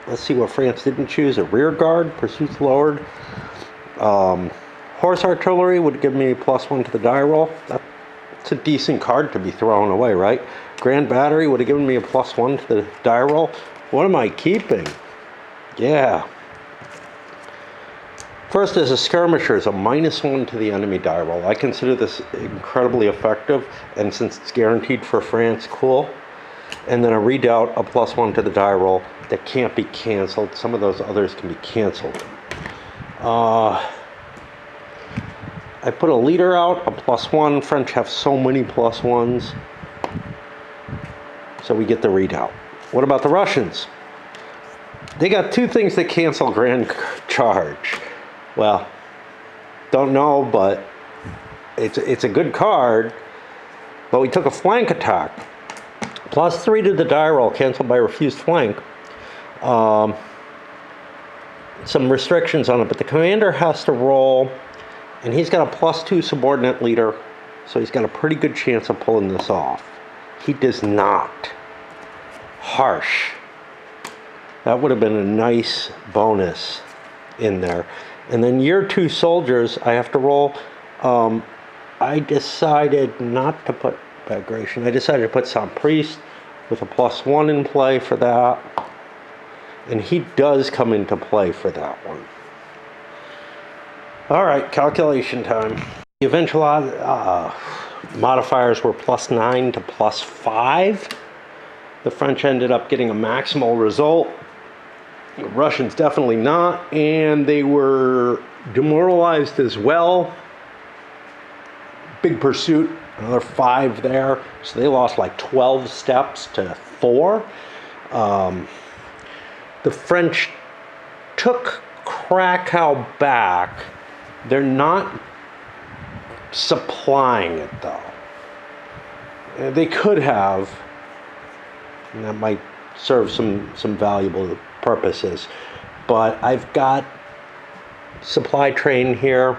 Let's see what France didn't choose. A rear guard, pursuits lowered. Horse artillery would give me a +1 to the die roll. It's a decent card to be thrown away, right? Grand Battery would have given me a +1 to the die roll. What am I keeping? Yeah. First, as a skirmisher, is a -1 to the enemy die roll. I consider this incredibly effective, and since it's guaranteed for France, cool. And then a redoubt, a +1 to the die roll that can't be canceled. Some of those others can be canceled. I put a leader out, a +1. French have so many +1s. So we get the redoubt. What about the Russians? They got 2 things that cancel Grand Charge. Well, don't know, but it's a good card. But we took a flank attack. +3 to the die roll, canceled by refused flank. Some restrictions on it, but the commander has to roll. And he's got a +2 subordinate leader, so he's got a pretty good chance of pulling this off. He does not. Harsh. That would have been a nice bonus in there. And then year 2 soldiers, I have to roll. I decided not to put Bagration. I decided to put Saint Priest with a +1 in play for that. And he does come into play for that one. All right, calculation time. The eventual modifiers were +9 to +5. The French ended up getting a maximal result. The Russians definitely not, and they were demoralized as well. Big pursuit, another 5 there, so they lost like 12 steps to 4. The French took Krakow back. They're not supplying it though. They could have, and that might serve some valuable purposes. But I've got supply train here.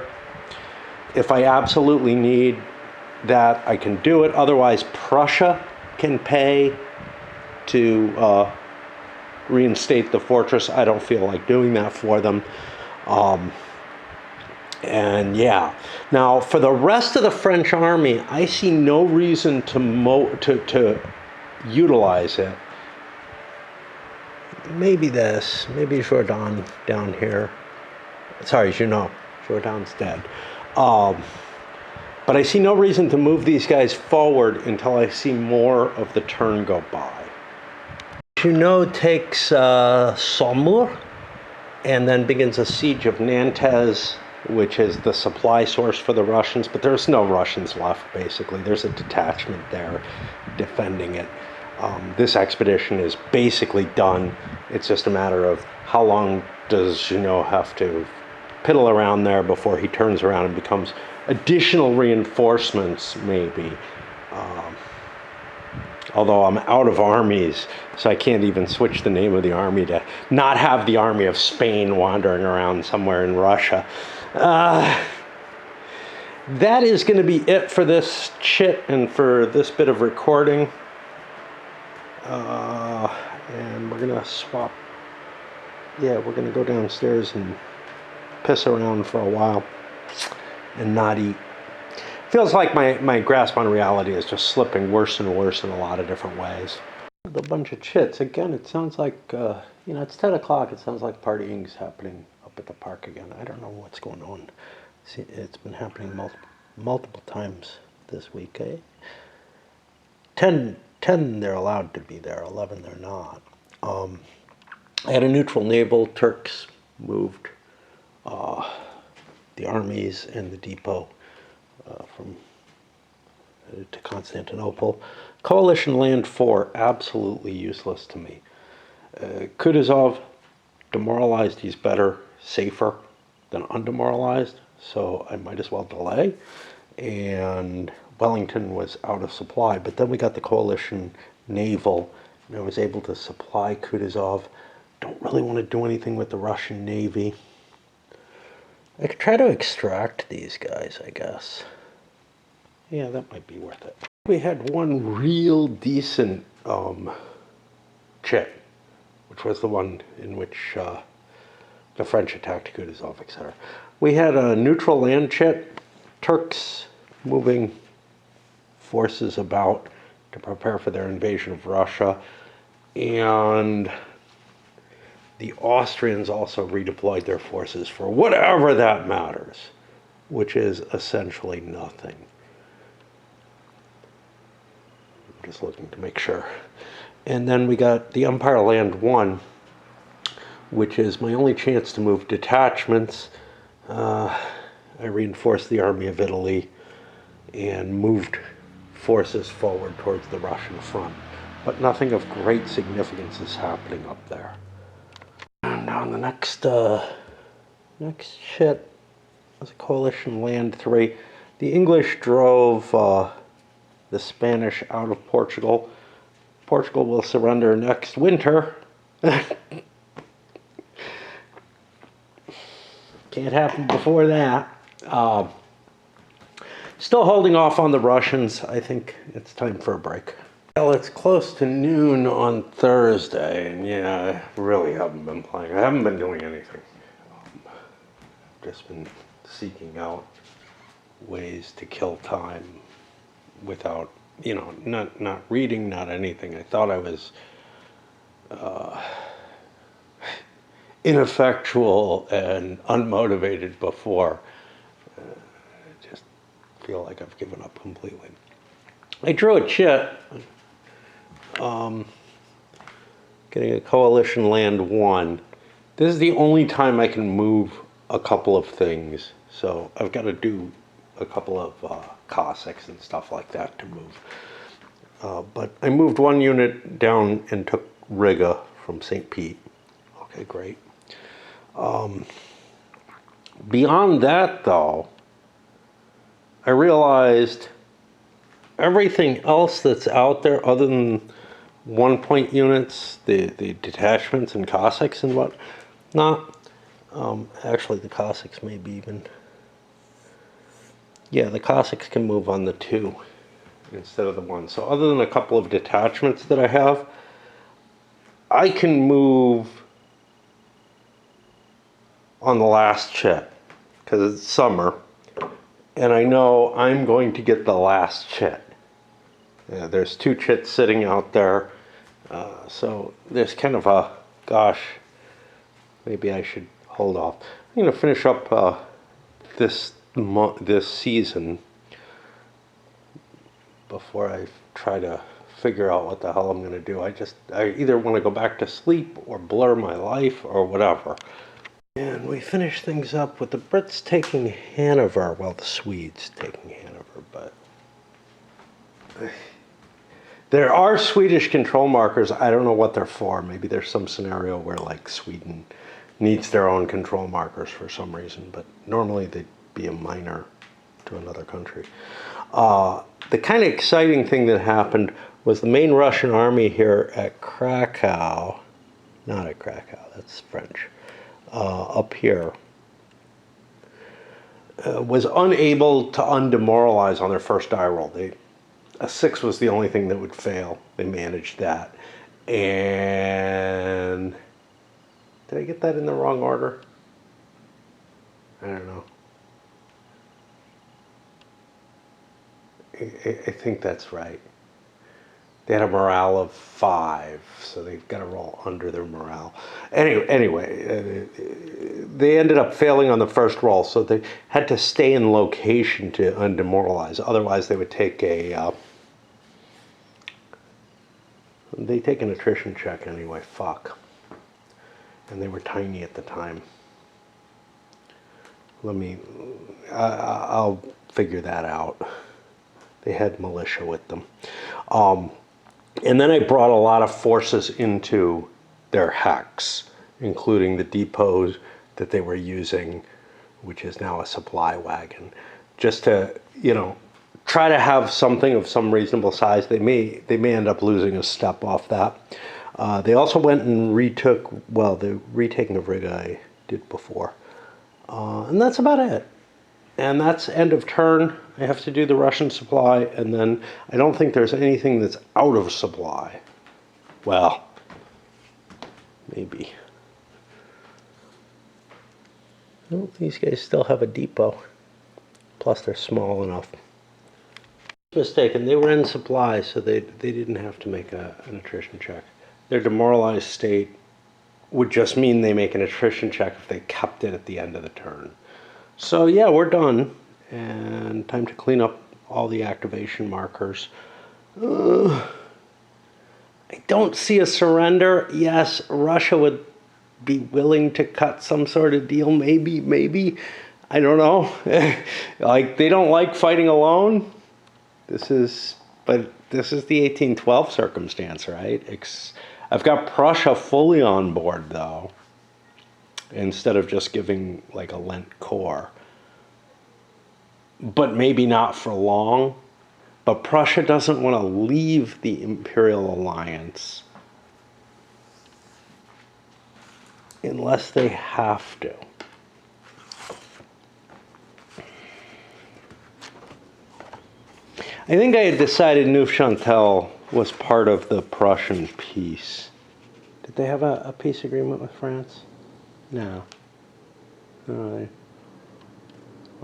If I absolutely need that, I can do it. Otherwise, Prussia can pay to reinstate the fortress. I don't feel like doing that for them. And yeah, now for the rest of the French army, I see no reason to utilize it. Maybe Jourdan down here. Sorry, Junot. Jourdan's dead. But I see no reason to move these guys forward until I see more of the turn go by. Junot takes Saumur and then begins a siege of Nantes, which is the supply source for the Russians, but there's no Russians left, basically. There's a detachment there defending it. This expedition is basically done. It's just a matter of how long does Junot have to piddle around there before he turns around and becomes additional reinforcements, maybe. Although I'm out of armies, so I can't even switch the name of the army to not have the army of Spain wandering around somewhere in Russia. That is going to be it for this chit and for this bit of recording. And we're going to swap. Yeah, we're going to go downstairs and piss around for a while and not eat. Feels like my grasp on reality is just slipping worse and worse in a lot of different ways. A bunch of chits. Again, it sounds like, it's 10 o'clock. It sounds like partying's happening up at the park again. I don't know what's going on. See, it's been happening multiple times this week. 10 they're allowed to be there. 11 they're not. I had a neutral naval. Turks moved the armies and the depot to Constantinople. Coalition Land 4, absolutely useless to me. Kutuzov, demoralized, he's better, safer than undemoralized, so I might as well delay. And Wellington was out of supply, but then we got the coalition naval, and I was able to supply Kutuzov. Don't really want to do anything with the Russian Navy. I could try to extract these guys, I guess. Yeah, that might be worth it. We had one real decent chit, which was the one in which the French attacked Kutuzov, etc. We had a neutral land chit, Turks moving forces about to prepare for their invasion of Russia, and the Austrians also redeployed their forces for whatever that matters, which is essentially nothing. I'm just looking to make sure. And then we got the Empire Land 1, which is my only chance to move detachments. I reinforced the Army of Italy and moved forces forward towards the Russian front. But nothing of great significance is happening up there. And now the next shit was a Coalition Land 3. The English drove the Spanish out of Portugal. Portugal will surrender next winter. Can't happen before that. Still holding off on the Russians. I think it's time for a break. Well, it's close to noon on Thursday, and yeah, I really haven't been playing. I haven't been doing anything. I've just been seeking out ways to kill time without, not reading, not anything. I thought I was ineffectual and unmotivated before. I just feel like I've given up completely. I drew a chit. getting a coalition land 1. This is the only time I can move a couple of things. So I've got to do a couple of Cossacks and stuff like that to move. But I moved 1 unit down and took Riga from St. Pete. Okay, great. Beyond that, though, I realized everything else that's out there other than 1-point units, the detachments and Cossacks and what not. Actually, the Cossacks maybe even. Yeah, the Cossacks can move on the 2 instead of the 1. So other than a couple of detachments that I have, I can move on the last chit because it's summer and I know I'm going to get the last chit. Yeah, there's 2 chits sitting out there, so there's kind of a, gosh, maybe I should hold off. I'm going to finish up this season before I try to figure out what the hell I'm going to do. I either want to go back to sleep or blur my life or whatever. And we finish things up with the Brits taking Hanover. Well, the Swedes taking Hanover, but there are Swedish control markers. I don't know what they're for. Maybe there's some scenario where like Sweden needs their own control markers for some reason, but normally they'd be a minor to another country. The kind of exciting thing that happened was the main Russian army here at Krakow, not at Krakow, that's French, up here, was unable to undemoralize on their first die roll. A 6 was the only thing that would fail. They managed that. And did I get that in the wrong order? I don't know. I think that's right. They had a morale of 5, so they've got to roll under their morale. Anyway, they ended up failing on the first roll, so they had to stay in location to undemoralize. Otherwise, they would take they take an attrition check anyway. Fuck. And they were tiny at the time. I'll figure that out. They had militia with them. And then I brought a lot of forces into their hex, including the depots that they were using, which is now a supply wagon, just to, try to have something of some reasonable size. They may end up losing a step off that. They also went and the retaking of Riga I did before. And that's about it. And that's end of turn. I have to do the Russian supply, and then I don't think there's anything that's out of supply. Well, maybe. Well, these guys still have a depot. Plus, they're small enough. Mistaken, they were in supply, so they didn't have to make an attrition check. Their demoralized state would just mean they make an attrition check if they kept it at the end of the turn. So yeah, we're done, and time to clean up all the activation markers. I don't see a surrender. Yes, Russia would be willing to cut some sort of deal, maybe. I don't know. Like, they don't like fighting alone. This is the 1812 circumstance, right? I've got Prussia fully on board, though, instead of just giving like a Lent Corps. But maybe not for long. But Prussia doesn't want to leave the Imperial Alliance unless they have to. I think I had decided Neufchâtel was part of the Prussian peace. Did they have a peace agreement with France? No. No,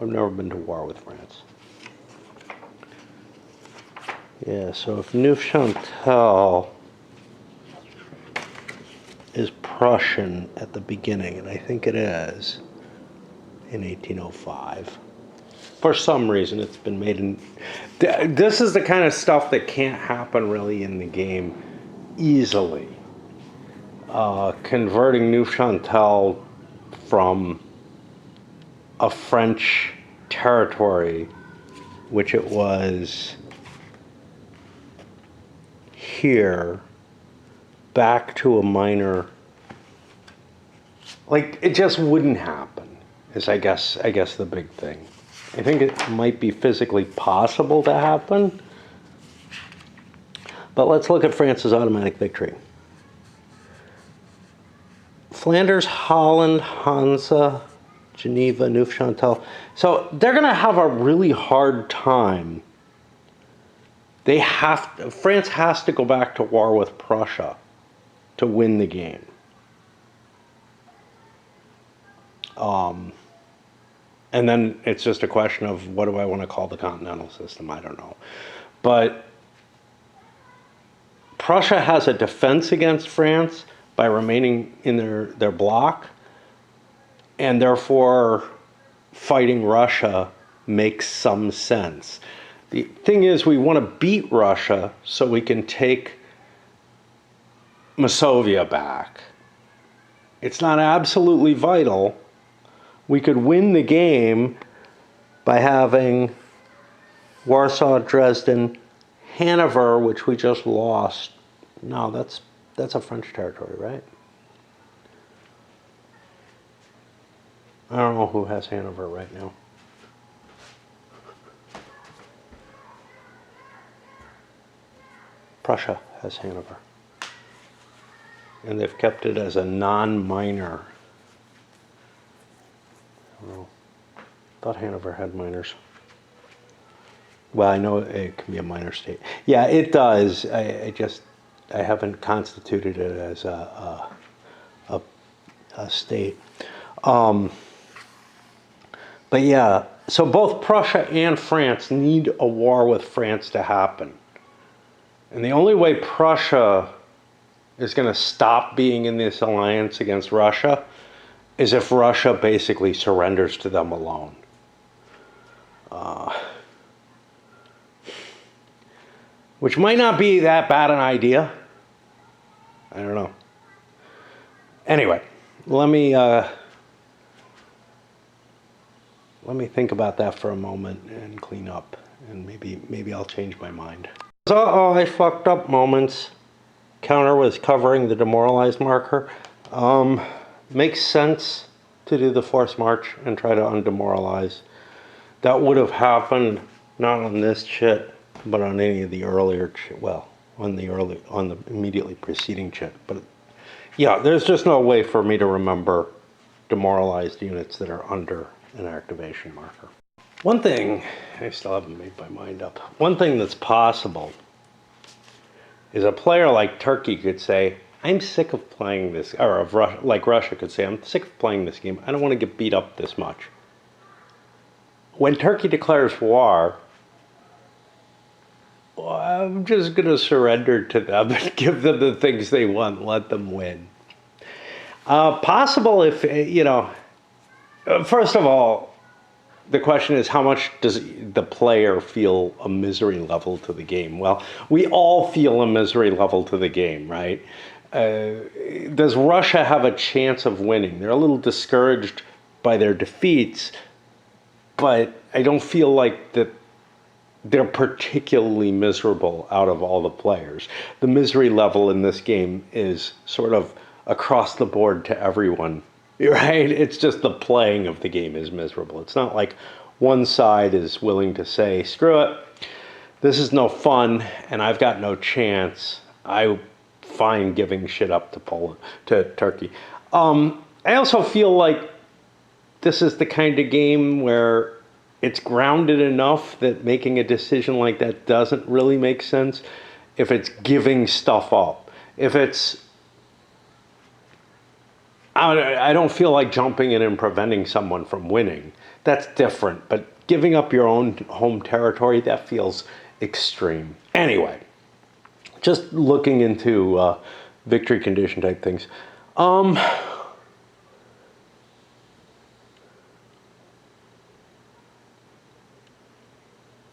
I've never been to war with France. Yeah, so if Neufchâtel is Prussian at the beginning, and I think it is, in 1805. For some reason, it's been made in... This is the kind of stuff that can't happen really in the game easily. converting Neuchâtel from a French territory, which it was here, back to a minor. Like, it just wouldn't happen, is I guess the big thing. I think it might be physically possible to happen, but let's look at France's automatic victory. Flanders, Holland, Hansa, Geneva, Neuchâtel. So they're going to have a really hard time. France has to go back to war with Prussia to win the game. And then it's just a question of, what do I want to call the continental system? I don't know. But Prussia has a defense against France by remaining in their bloc, and therefore fighting Russia makes some sense. The thing is, we want to beat Russia so we can take Masovia back. It's not absolutely vital. We could win the game by having Warsaw, Dresden, Hanover, which we just lost. No, that's a French territory, right? I don't know who has Hanover right now. Prussia has Hanover. And they've kept it as a non-minor. I don't know. I thought Hanover had minors. Well, I know it can be a minor state. Yeah, it does. I haven't constituted it as a state. But yeah, so both Prussia and France need a war with France to happen. And the only way Prussia is going to stop being in this alliance against Russia is if Russia basically surrenders to them alone. Which might not be that bad an idea. I don't know. Anyway, let me think about that for a moment and clean up, and maybe I'll change my mind. Uh-oh, I fucked up moments. Counter was covering the demoralized marker. Makes sense to do the forced march and try to undemoralize. That would have happened not on this chit, but on any of the earlier chit. Well, on the immediately preceding chit. But yeah, there's just no way for me to remember demoralized units that are under an activation marker. One thing, I still haven't made my mind up. One thing that's possible is a player like Turkey could say, I'm sick of playing this, or of Russia, like Russia could say, I'm sick of playing this game. I don't want to get beat up this much. When Turkey declares war, well, I'm just going to surrender to them and give them the things they want, and let them win. Possible if, first of all, the question is, how much does the player feel a misery level to the game? Well, we all feel a misery level to the game, right? Does Russia have a chance of winning? They're a little discouraged by their defeats, but I don't feel like that they're particularly miserable out of all the players. The misery level in this game is sort of across the board to everyone. Right? It's just the playing of the game is miserable. It's not like one side is willing to say, screw it, this is no fun, and I've got no chance. I'm fine giving shit up to Turkey. I also feel like this is the kind of game where it's grounded enough that making a decision like that doesn't really make sense if it's giving stuff up. If it's, I don't feel like jumping in and preventing someone from winning. That's different. But giving up your own home territory, that feels extreme. Anyway, just looking into victory condition type things.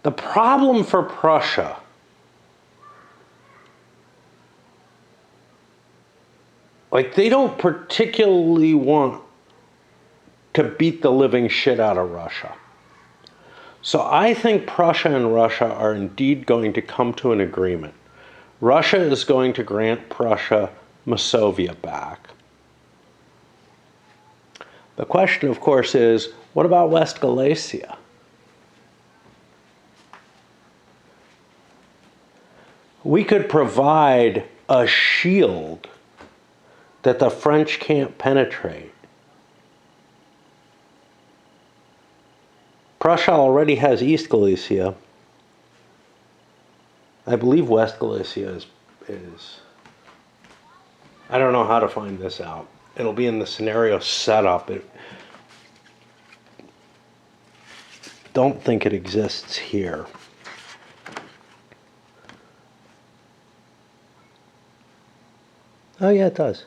The problem for Prussia like, they don't particularly want to beat the living shit out of Russia. So I think Prussia and Russia are indeed going to come to an agreement. Russia is going to grant Prussia Masovia back. The question, of course, is, what about West Galicia? We could provide a shield that the French can't penetrate. Prussia already has East Galicia. I believe West Galicia is. I don't know how to find this out. It'll be in the scenario setup. Don't think it exists here. Oh yeah, it does.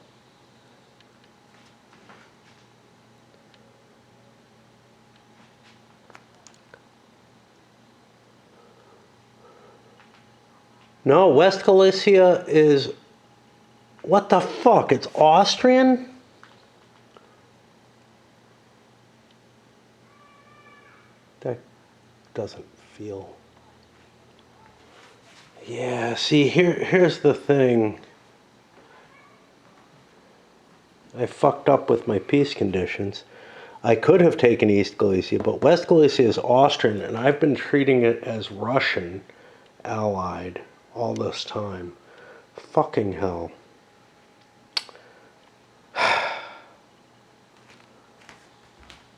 No, West Galicia is, what the fuck? It's Austrian? That doesn't feel. Yeah, see, here's the thing. I fucked up with my peace conditions. I could have taken East Galicia, but West Galicia is Austrian, and I've been treating it as Russian allied all this time. Fucking hell.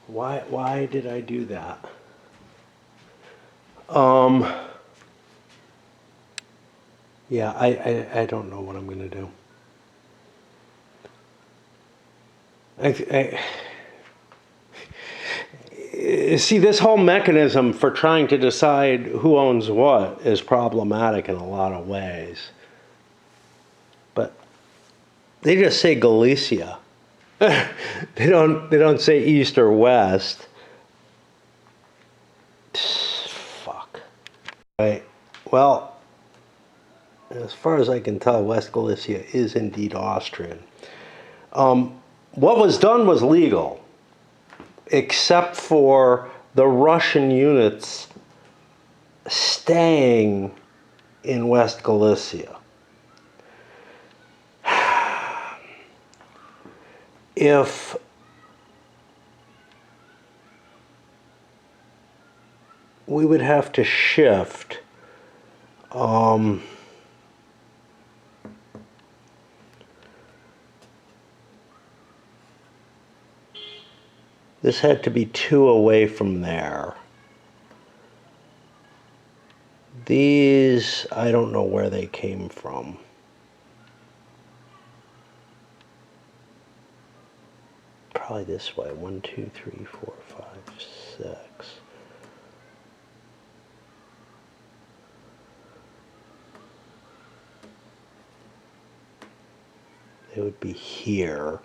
Why did I do that? Yeah, I don't know what I'm gonna do. See, this whole mechanism for trying to decide who owns what is problematic in a lot of ways. But they just say Galicia. They don't say East or West. Fuck. Right. Well, as far as I can tell, West Galicia is indeed Austrian. What was done was legal, except for the Russian units staying in West Galicia. If we would have to shift, this had to be 2 away from there. These, I don't know where they came from. Probably this way. 1, 2, 3, 4, 5, 6. They would be here.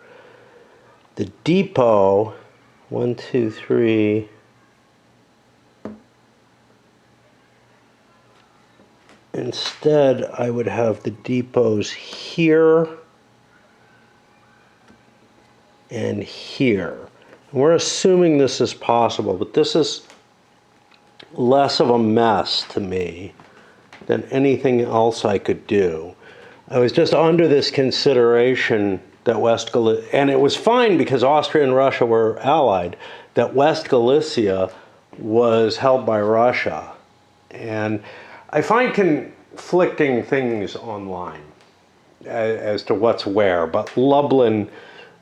The depot, 1, 2, 3. Instead, I would have the depots here and here. We're assuming this is possible, but this is less of a mess to me than anything else I could do. I was just under this consideration that West Galicia, and it was fine because Austria and Russia were allied, that West Galicia was held by Russia. And I find conflicting things online as to what's where, but Lublin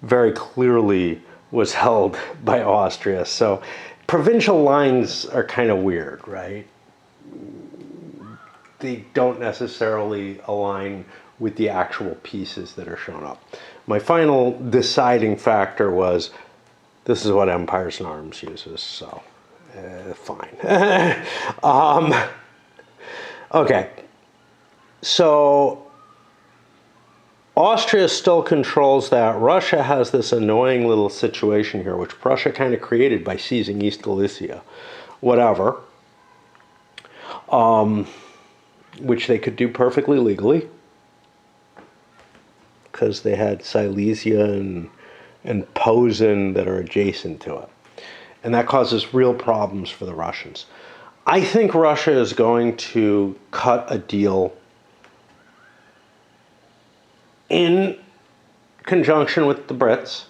very clearly was held by Austria. So provincial lines are kind of weird, right? They don't necessarily align with the actual pieces that are shown up. My final deciding factor was, this is what Empires and Arms uses, so fine. Okay, so Austria still controls that. Russia has this annoying little situation here, which Prussia kind of created by seizing East Galicia. Whatever. Which they could do perfectly legally. because they had Silesia and Posen that are adjacent to it. And that causes real problems for the Russians. I think Russia is going to cut a deal in conjunction with the Brits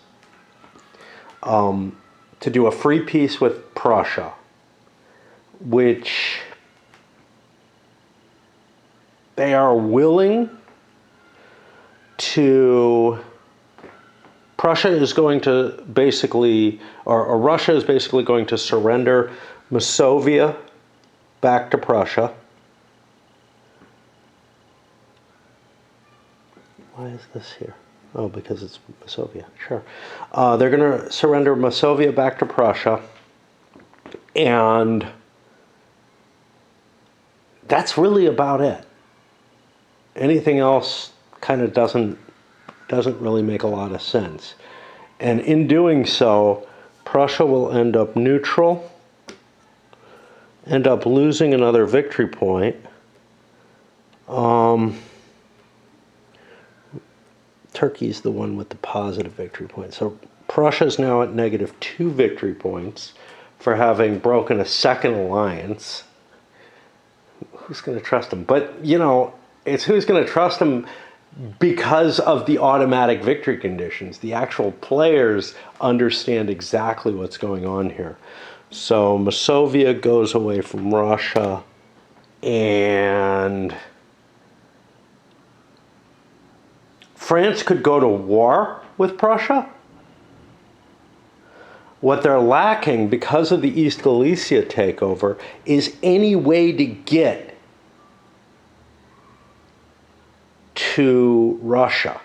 to do a free peace with Prussia, which they are willing to. Prussia is going to basically, or Russia is basically going to surrender Masovia back to Prussia. Why is this here? Oh, because it's Masovia. Sure. They're going to surrender Masovia back to Prussia, and that's really about it. Anything else kind of doesn't really make a lot of sense. And in doing so, Prussia will end up neutral, end up losing another victory point. Turkey's the one with the positive victory point. So Prussia's now at -2 victory points for having broken a second alliance. Who's going to trust them? But, you know, it's who's going to trust them because of the automatic victory conditions. The actual players understand exactly what's going on here. So Masovia goes away from Russia, and France could go to war with Prussia. What they're lacking because of the East Galicia takeover is any way to get to Russia.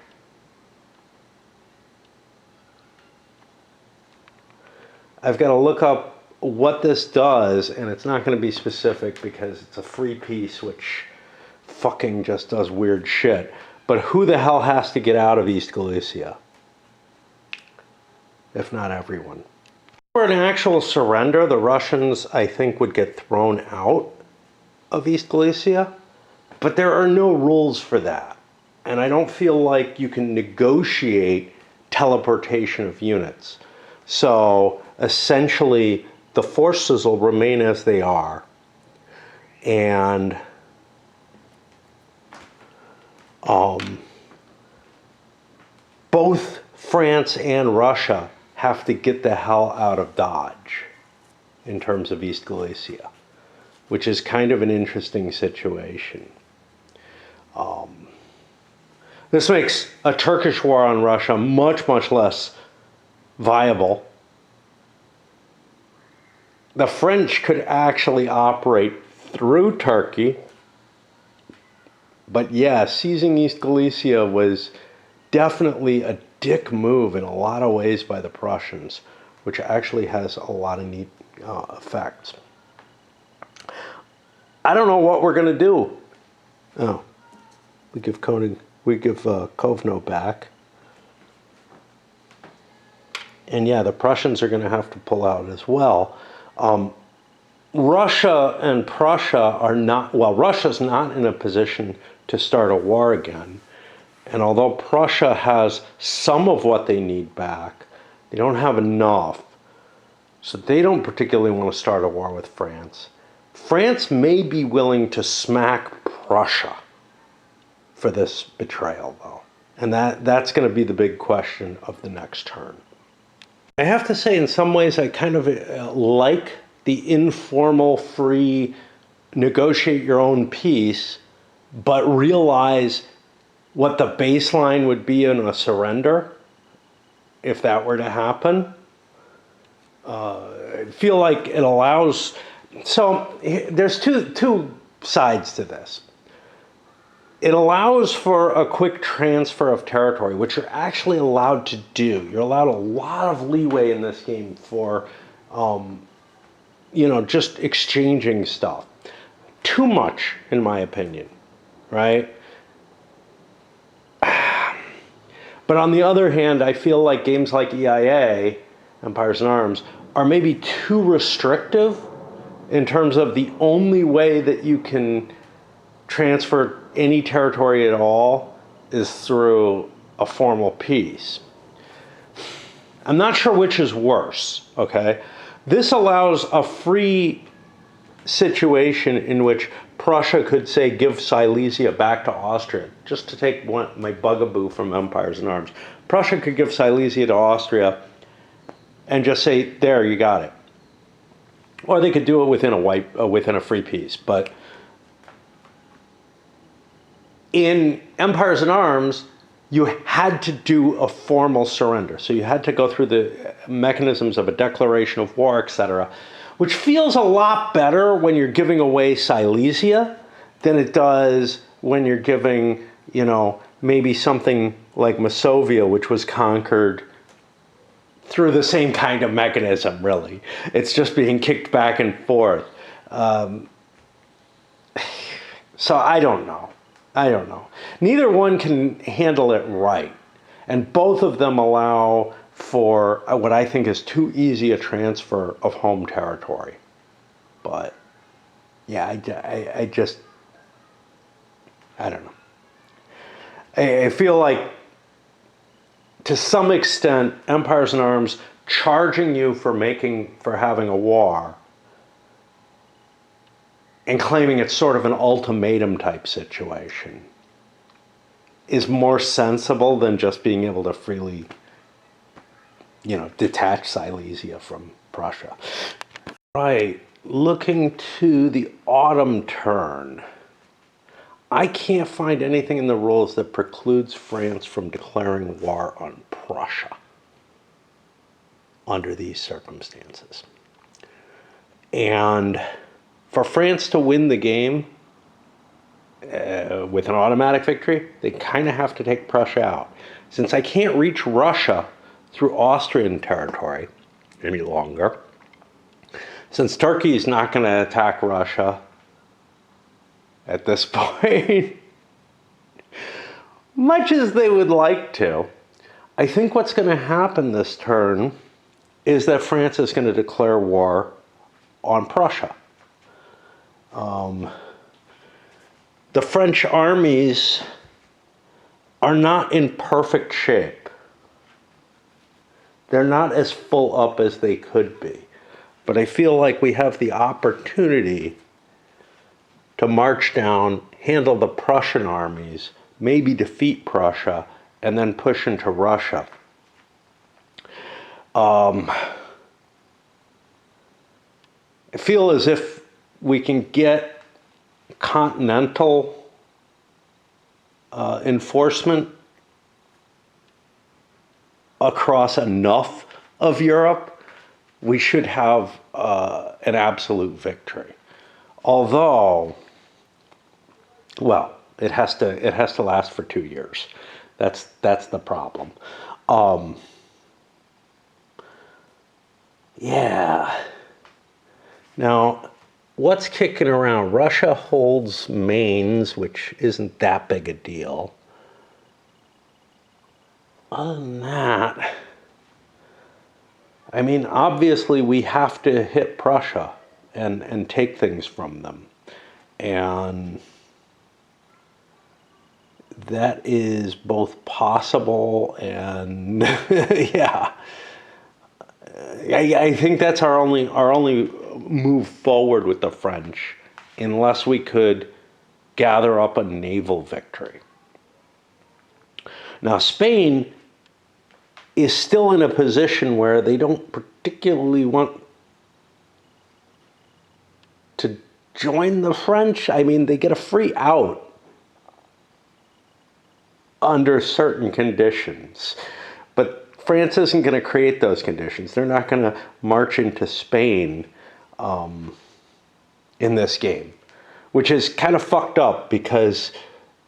I've got to look up what this does, and it's not going to be specific because it's a free peace, which fucking just does weird shit. But who the hell has to get out of East Galicia? If not everyone. For an actual surrender, the Russians, I think, would get thrown out of East Galicia. But there are no rules for that. And I don't feel like you can negotiate teleportation of units. So essentially, the forces will remain as they are. And both France and Russia have to get the hell out of Dodge in terms of East Galicia, which is kind of an interesting situation. This makes a Turkish war on Russia much, much less viable. The French could actually operate through Turkey. But yeah, seizing East Galicia was definitely a dick move in a lot of ways by the Prussians, which actually has a lot of neat effects. I don't know what we're going to do. Oh, we give Kovno back. And yeah, the Prussians are going to have to pull out as well. Russia and Prussia are not, well, Russia's not in a position to start a war again. And although Prussia has some of what they need back, they don't have enough. So they don't particularly want to start a war with France. France may be willing to smack Prussia for this betrayal, though. And that's going to be the big question of the next turn. I have to say, in some ways, I kind of like the informal, free, negotiate your own peace, but realize what the baseline would be in a surrender if that were to happen. I feel like it allows. So there's two sides to this. It allows for a quick transfer of territory, which you're actually allowed to do. You're allowed a lot of leeway in this game for, just exchanging stuff. Too much, in my opinion, right? But on the other hand, I feel like games like EIA, Empires in Arms, are maybe too restrictive in terms of the only way that you can transfer any territory at all is through a formal peace. I'm not sure which is worse, okay? This allows a free situation in which Prussia could say, give Silesia back to Austria, just to take my bugaboo from Empires in Arms. Prussia could give Silesia to Austria and just say, there, you got it. Or they could do it within a free peace. But in Empires in Arms, you had to do a formal surrender. So you had to go through the mechanisms of a declaration of war, etc., which feels a lot better when you're giving away Silesia than it does when you're giving, maybe something like Masovia, which was conquered through the same kind of mechanism, really. It's just being kicked back and forth. So I don't know. Neither one can handle it right. And both of them allow for what I think is too easy a transfer of home territory. But, yeah, I don't know. I feel like, to some extent, Empires in Arms charging you for having a war and claiming it's sort of an ultimatum type situation is more sensible than just being able to freely, detach Silesia from Prussia. Right, looking to the autumn turn. I can't find anything in the rules that precludes France from declaring war on Prussia under these circumstances. And for France to win the game with an automatic victory, they kind of have to take Prussia out. Since I can't reach Russia through Austrian territory any longer, since Turkey is not going to attack Russia at this point, much as they would like to, I think what's going to happen this turn is that France is going to declare war on Prussia. The French armies are not in perfect shape. They're not as full up as they could be. But I feel like we have the opportunity to march down, handle the Prussian armies, maybe defeat Prussia, and then push into Russia. I feel as if we can get continental enforcement across enough of Europe, we should have an absolute victory. Although, well, it has to last for 2 years. That's the problem. Yeah. Now, what's kicking around? Russia holds Mainz, which isn't that big a deal. Other than that, I mean, obviously we have to hit Prussia and take things from them. And that is both possible and, yeah. I think that's our only move forward with the French, unless we could gather up a naval victory. Now, Spain is still in a position where they don't particularly want to join the French. I mean, they get a free out under certain conditions. But France isn't going to create those conditions. They're not going to march into Spain in this game, which is kind of fucked up because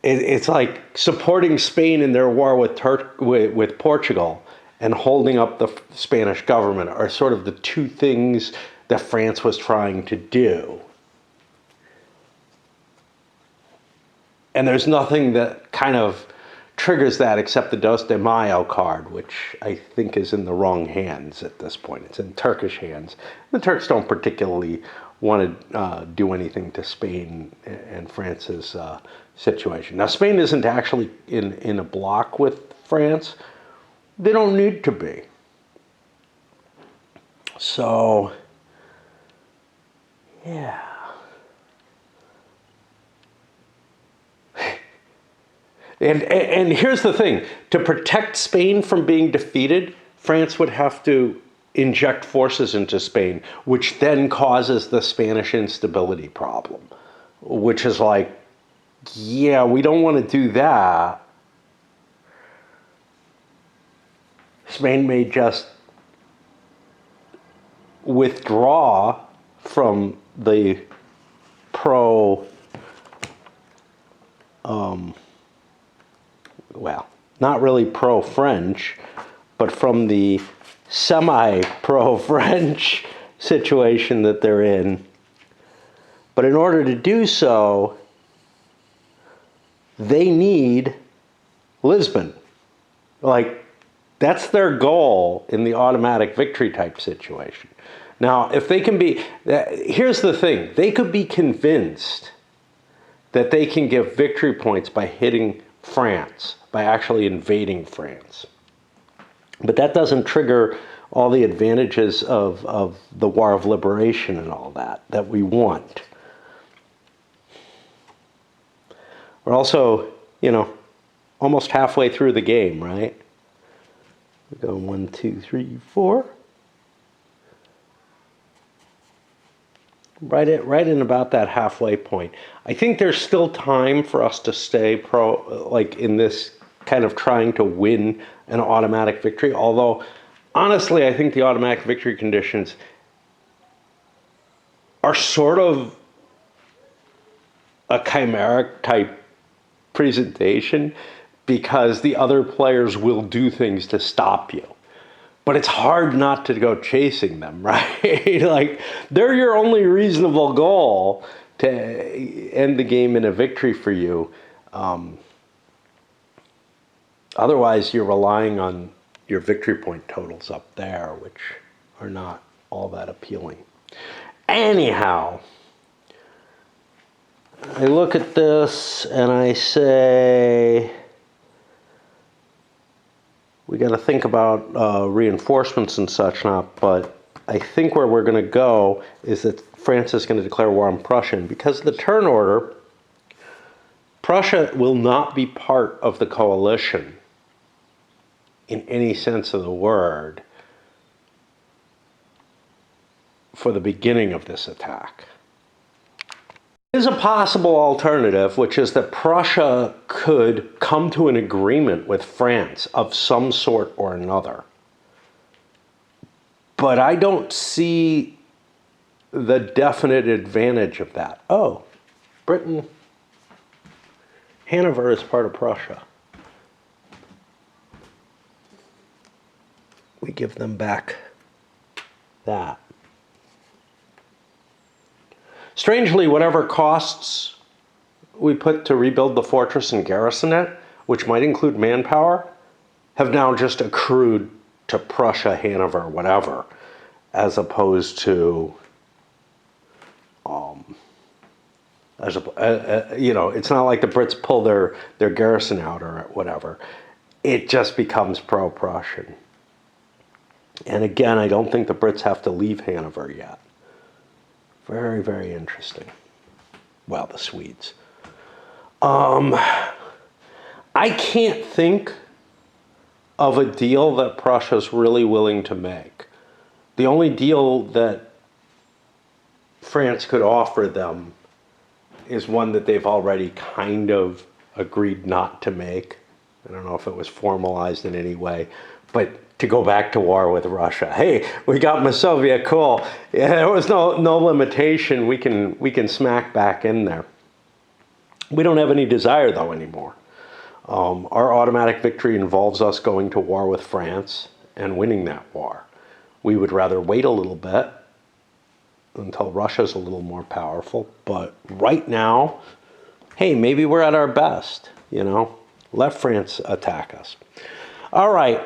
it's like supporting Spain in their war with Portugal and holding up the Spanish government are sort of the two things that France was trying to do. And there's nothing that kind of triggers that except the Dos de Mayo card, which I think is in the wrong hands at this point. It's in Turkish hands. The Turks don't particularly want to do anything to Spain and France's situation. Now, Spain isn't actually in a block with France. They don't need to be. So, yeah. And here's the thing. To protect Spain from being defeated, France would have to inject forces into Spain, which then causes the Spanish instability problem, which is like, yeah, we don't want to do that. Spain may just withdraw from the pro, well, not really pro-French, but from the semi-pro-French situation that they're in. But in order to do so, they need Lisbon. Like, that's their goal in the automatic victory type situation. Now, if they can be, here's the thing, they could be convinced that they can get victory points by hitting France, by actually invading France. But that doesn't trigger all the advantages of the War of Liberation and all that we want. We're also, almost halfway through the game, right? We go 1, 2, 3, 4. Right in about that halfway point. I think there's still time for us to stay in this kind of trying to win an automatic victory. Although, honestly, I think the automatic victory conditions are sort of a chimeric type presentation because the other players will do things to stop you. But it's hard not to go chasing them, right? Like, they're your only reasonable goal to end the game in a victory for you. Otherwise, you're relying on your victory point totals up there, which are not all that appealing. Anyhow, I look at this and I say, we got to think about reinforcements and such not, but I think where we're going to go is that France is going to declare war on Prussia. And because of the turn order, Prussia will not be part of the coalition in any sense of the word for the beginning of this attack. There's a possible alternative, which is that Prussia could come to an agreement with France of some sort or another. But I don't see the definite advantage of that. Oh, Britain, Hanover is part of Prussia. We give them back that. Strangely, whatever costs we put to rebuild the fortress and garrison it, which might include manpower, have now just accrued to Prussia, Hanover, whatever, as opposed to, it's not like the Brits pull their garrison out or whatever. It just becomes pro-Prussian. And again, I don't think the Brits have to leave Hanover yet. Very, very interesting. Well, the Swedes. I can't think of a deal that Prussia's really willing to make. The only deal that France could offer them is one that they've already kind of agreed not to make. I don't know if it was formalized in any way, but to go back to war with Russia. Hey, we got Masovia, cool. Yeah, there was no limitation. We can smack back in there. We don't have any desire though anymore. Our automatic victory involves us going to war with France and winning that war. We would rather wait a little bit until Russia's a little more powerful. But right now, hey, maybe we're at our best, Let France attack us. All right.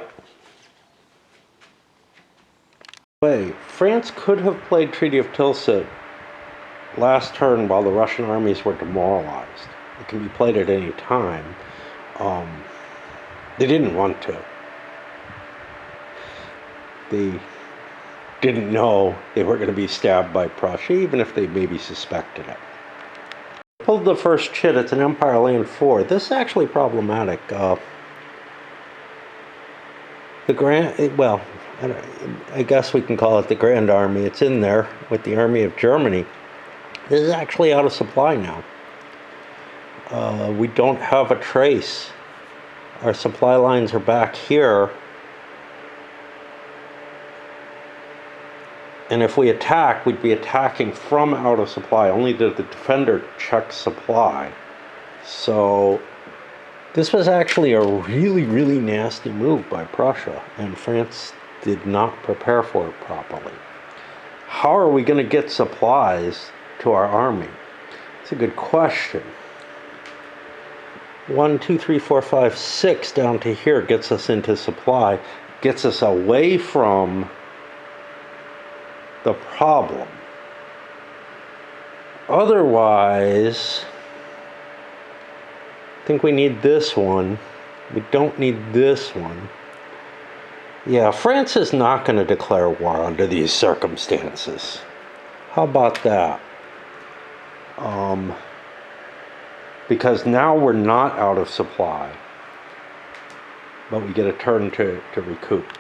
France could have played Treaty of Tilsit last turn while the Russian armies were demoralized. It can be played at any time. They didn't want to. They didn't know they were going to be stabbed by Prussia, even if they maybe suspected it. Pulled the first chit. It's an Empire Land 4. This is actually problematic. I guess we can call it the Grand Army. It's in there with the Army of Germany. This is actually out of supply now. We don't have a trace. Our supply lines are back here. And if we attack, we'd be attacking from out of supply. Only did the defender check supply. So this was actually a really, really nasty move by Prussia, and France did not prepare for it properly. How are we going to get supplies to our army? It's a good question. 1, 2, 3, 4, 5, 6 down to here gets us into supply, gets us away from the problem. Otherwise, I think we need this one. We don't need this one. Yeah, France is not going to declare war under these circumstances. How about that? Because now we're not out of supply, but we get a turn to recoup.